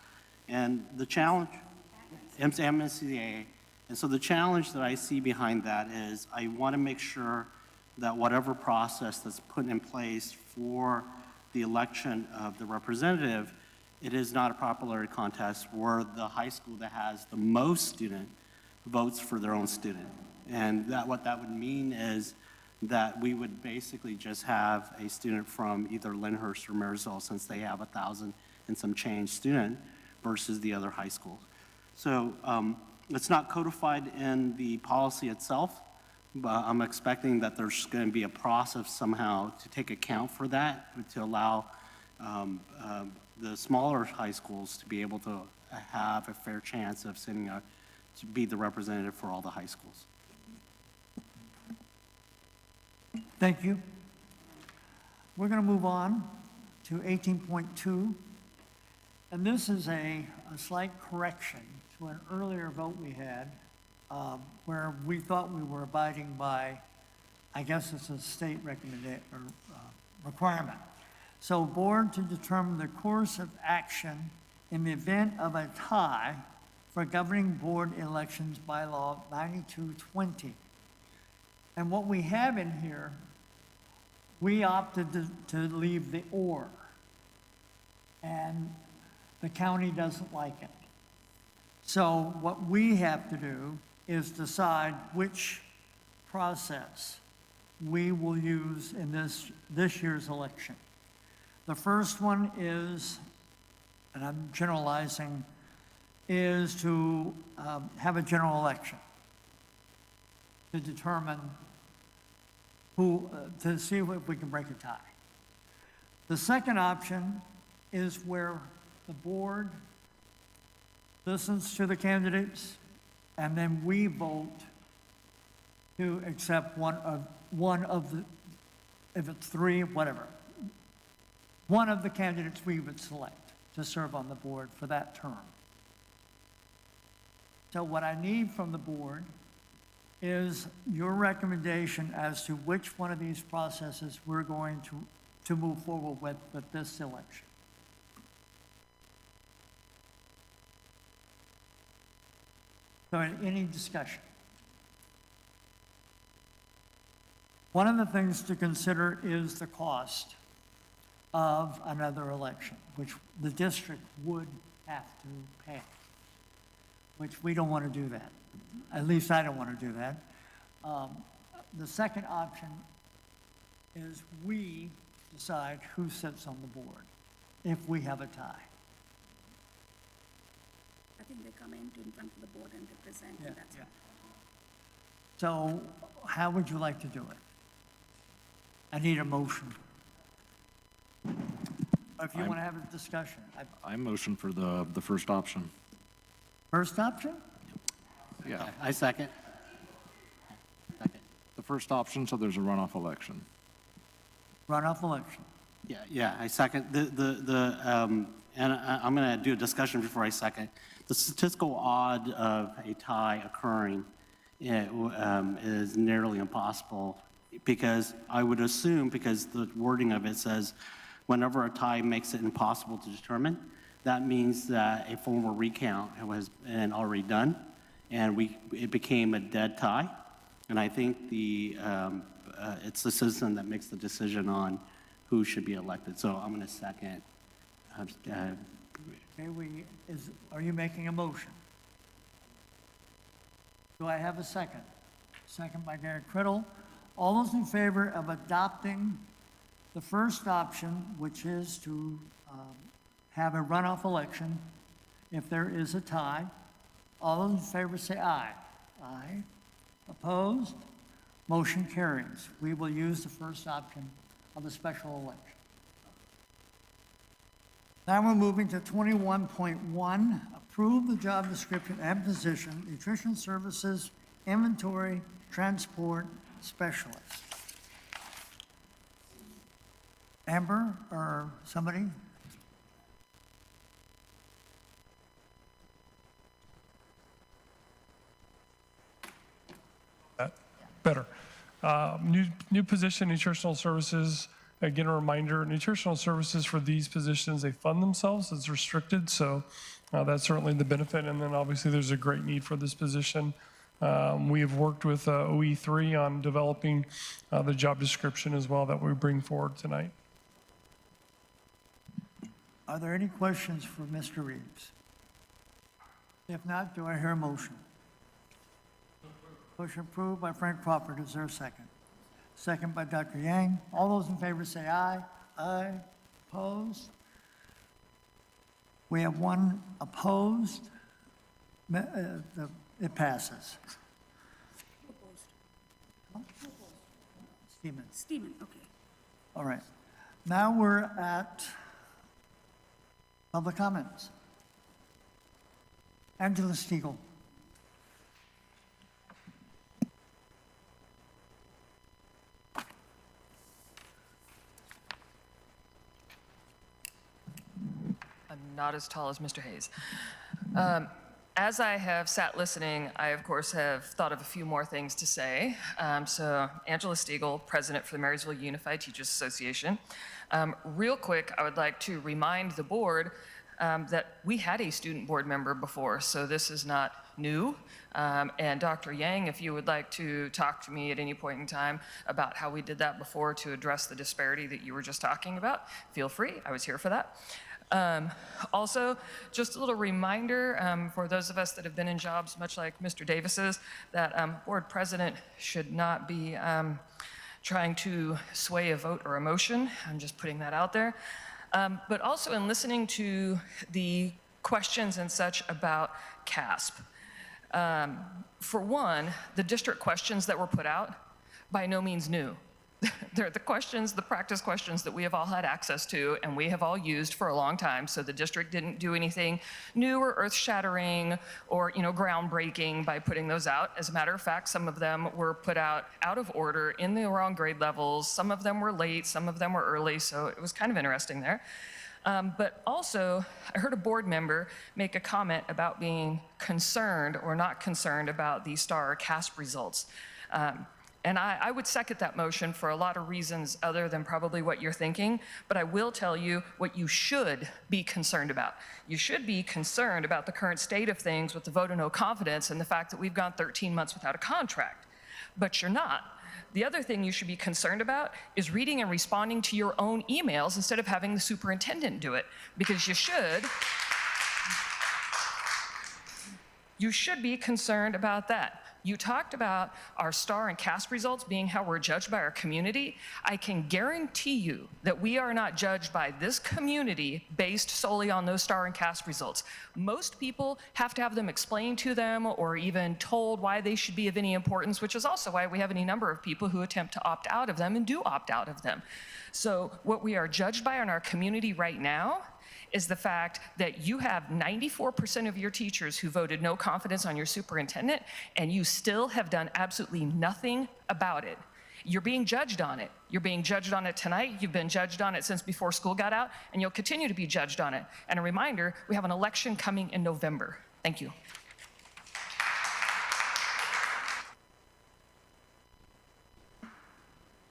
[SPEAKER 7] And the challenge, MCAA. And so the challenge that I see behind that is I want to make sure that whatever process that's put in place for the election of the representative, it is not a popularity contest where the high school that has the most student votes for their own student. And what that would mean is that we would basically just have a student from either Lyndhurst or Marysville, since they have 1,000 and some change student versus the other high schools. So it's not codified in the policy itself, But I'm expecting that there's going to be a process somehow to take account for that, to allow the smaller high schools to be able to have a fair chance of sending to be the representative for all the high schools.
[SPEAKER 1] Thank you. We're going to move on to 18.2. And this is a slight correction to an earlier vote we had where we thought we were abiding by, I guess it's a state recommendation or requirement. So board to determine the course of action in the event of a tie for governing board elections by law 9220. And what we have in here, we opted to leave the or, and the county doesn't like it. So what we have to do is decide which process we will use in this year's election. The first one is, and I'm generalizing, is to have a general election to determine who, to see if we can break a tie. The second option is where the board listens to the candidates, and then we vote to accept one of the, if it's three, whatever, one of the candidates we would select to serve on the board for that term. So what I need from the board is your recommendation as to which one of these processes we're going to move forward with this election. So any discussion? One of the things to consider is the cost of another election, which the district would have to pay, which we don't want to do that. At least I don't want to do that. The second option is we decide who sits on the board if we have a tie.
[SPEAKER 4] I think they come in front of the board and represent,
[SPEAKER 1] Yeah,
[SPEAKER 4] and that's
[SPEAKER 1] yeah. So how would you like to do it? I need a motion. If you want to have a discussion.
[SPEAKER 3] I motion for the first option.
[SPEAKER 1] First option?
[SPEAKER 3] Yeah.
[SPEAKER 7] I second.
[SPEAKER 3] The first option, so there's a runoff election.
[SPEAKER 1] Runoff election.
[SPEAKER 7] Yeah, I second. And I'm going to do a discussion before I second. The statistical odd of a tie occurring is nearly impossible because I would assume, because the wording of it says, whenever a tie makes it impossible to determine, that means that a formal recount has been already done, and it became a dead tie. And I think it's the citizen that makes the decision on who should be elected. So I'm going to second.
[SPEAKER 1] Okay, are you making a motion? Do I have a second? Second by Gary Criddle. All those in favor of adopting the first option, which is to have a runoff election if there is a tie, all those in favor say aye. Aye. Opposed? Motion carries. We will use the first option of the special election. Now we're moving to 21.1, approve the job description and position, nutrition services, inventory, transport specialist. Amber or somebody?
[SPEAKER 21] Better. New position, nutritional services. Again, a reminder, nutritional services for these positions, they fund themselves. It's restricted, so that's certainly the benefit. And then obviously there's a great need for this position. We have worked with OE3 on developing the job description as well that we bring forward tonight.
[SPEAKER 1] Are there any questions for Mr. Reeves? If not, do I hear a motion? Motion approved by Frank Crawford. Is there a second? Second by Dr. Yang. All those in favor say aye. Aye. Opposed? We have one opposed. It passes. Steeman.
[SPEAKER 4] Steeman, okay.
[SPEAKER 1] All right. Now we're at public comments. Angela Stiegel.
[SPEAKER 5] I'm not as tall as Mr. Hayes. As I have sat listening, I, of course, have thought of a few more things to say. So, Angela Stiegel, President for the Marysville Unified Teachers Association. Real quick, I would like to remind the board that we had a student board member before, so this is not new. And Dr. Yang, if you would like to talk to me at any point in time about how we did that before to address the disparity that you were just talking about, feel free. I was here for that. Also, just a little reminder for those of us that have been in jobs much like Mr. Davis's, that board president should not be trying to sway a vote or a motion. I'm just putting that out there. But also in listening to the questions and such about CASP. For one, the district questions that were put out, by no means new. They're the questions, the practice questions that we have all had access to and we have all used for a long time, so the district didn't do anything new or earth-shattering or, groundbreaking by putting those out. As a matter of fact, some of them were put out of order in the wrong grade levels. Some of them were late, some of them were early, so it was kind of interesting there. But also, I heard a board member make a comment about being concerned or not concerned about the STAR or CASP results. And I would second that motion for a lot of reasons other than probably what you're thinking, but I will tell you what you should be concerned about. You should be concerned about the current state of things with the vote of no confidence and the fact that we've gone 13 months without a contract, but you're not. The other thing you should be concerned about is reading and responding to your own emails instead of having the superintendent do it, because you should be concerned about that. You talked about our STAR and CASP results being how we're judged by our community. I can guarantee you that we are not judged by this community based solely on those STAR and CASP results. Most people have to have them explained to them or even told why they should be of any importance, which is also why we have any number of people who attempt to opt out of them and do opt out of them. So what we are judged by in our community right now is the fact that you have 94% of your teachers who voted no confidence on your superintendent, and you still have done absolutely nothing about it. You're being judged on it. You're being judged on it tonight. You've been judged on it since before school got out, and you'll continue to be judged on it. And a reminder, we have an election coming in November. Thank you.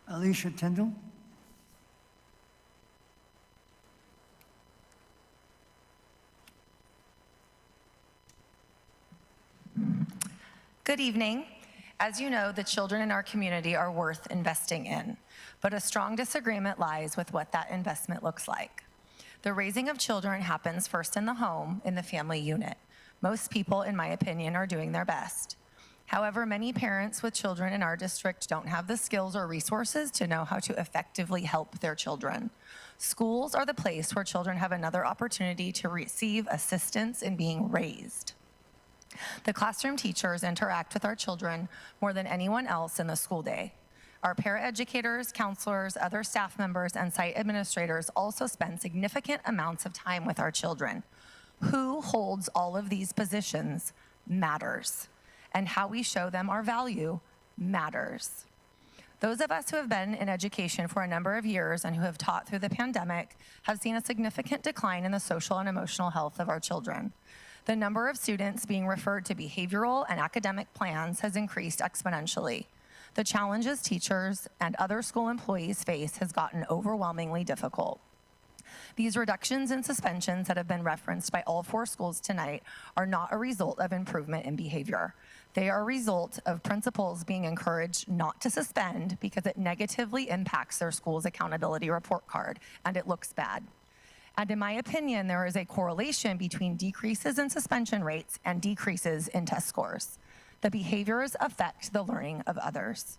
[SPEAKER 1] Alicia Tyndall.
[SPEAKER 2] Good evening. As you know, the children in our community are worth investing in, but a strong disagreement lies with what that investment looks like. The raising of children happens first in the home, in the family unit. Most people, in my opinion, are doing their best. However, many parents with children in our district don't have the skills or resources to know how to effectively help their children. Schools are the place where children have another opportunity to receive assistance in being raised. The classroom teachers interact with our children more than anyone else in the school day. Our paraeducators, counselors, other staff members, and site administrators also spend significant amounts of time with our children. Who holds all of these positions matters, and how we show them our value matters. Those of us who have been in education for a number of years and who have taught through the pandemic have seen a significant decline in the social and emotional health of our children. The number of students being referred to behavioral and academic plans has increased exponentially. The challenges teachers and other school employees face has gotten overwhelmingly difficult. These reductions and suspensions that have been referenced by all 4 schools tonight are not a result of improvement in behavior. They are a result of principals being encouraged not to suspend because it negatively impacts their school's accountability report card, and it looks bad. And in my opinion, there is a correlation between decreases in suspension rates and decreases in test scores. The behaviors affect the learning of others.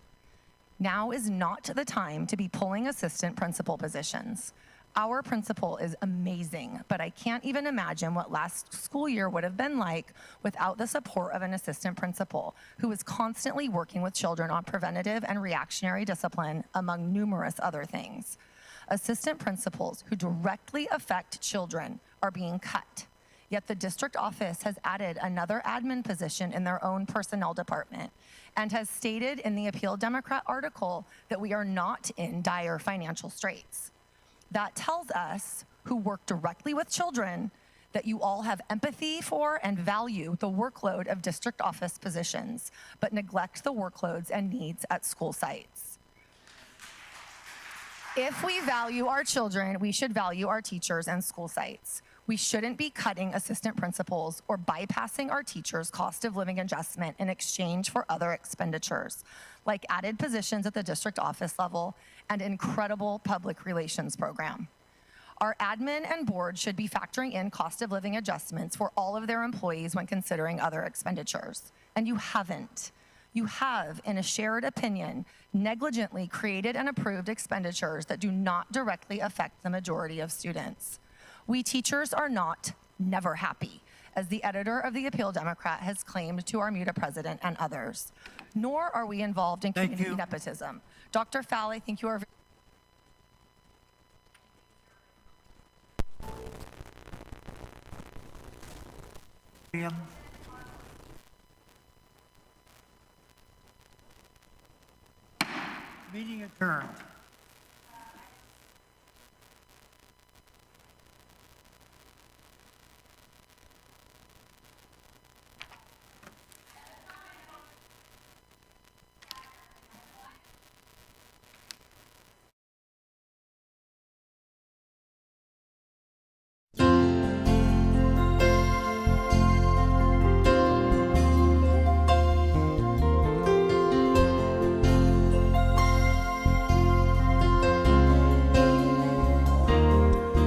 [SPEAKER 2] Now is not the time to be pulling assistant principal positions. Our principal is amazing, but I can't even imagine what last school year would have been like without the support of an assistant principal who is constantly working with children on preventative and reactionary discipline, among numerous other things. Assistant principals who directly affect children are being cut, yet the district office has added another admin position in their own personnel department and has stated in the Appeal Democrat article that we are not in dire financial straits. That tells us, who work directly with children, that you all have empathy for and value the workload of district office positions, but neglect the workloads and needs at school sites. If we value our children, we should value our teachers and school sites. We shouldn't be cutting assistant principals or bypassing our teachers' cost of living adjustment in exchange for other expenditures, like added positions at the district office level and incredible public relations program. Our admin and board should be factoring in cost of living adjustments for all of their employees when considering other expenditures. And you haven't. You have, in a shared opinion, negligently created and approved expenditures that do not directly affect the majority of students. We teachers are not never happy, as the editor of the Appeal Democrat has claimed to our MUTA president and others. Nor are we involved in community nepotism. Dr. Fowl, I think you are
[SPEAKER 1] Meeting adjourned.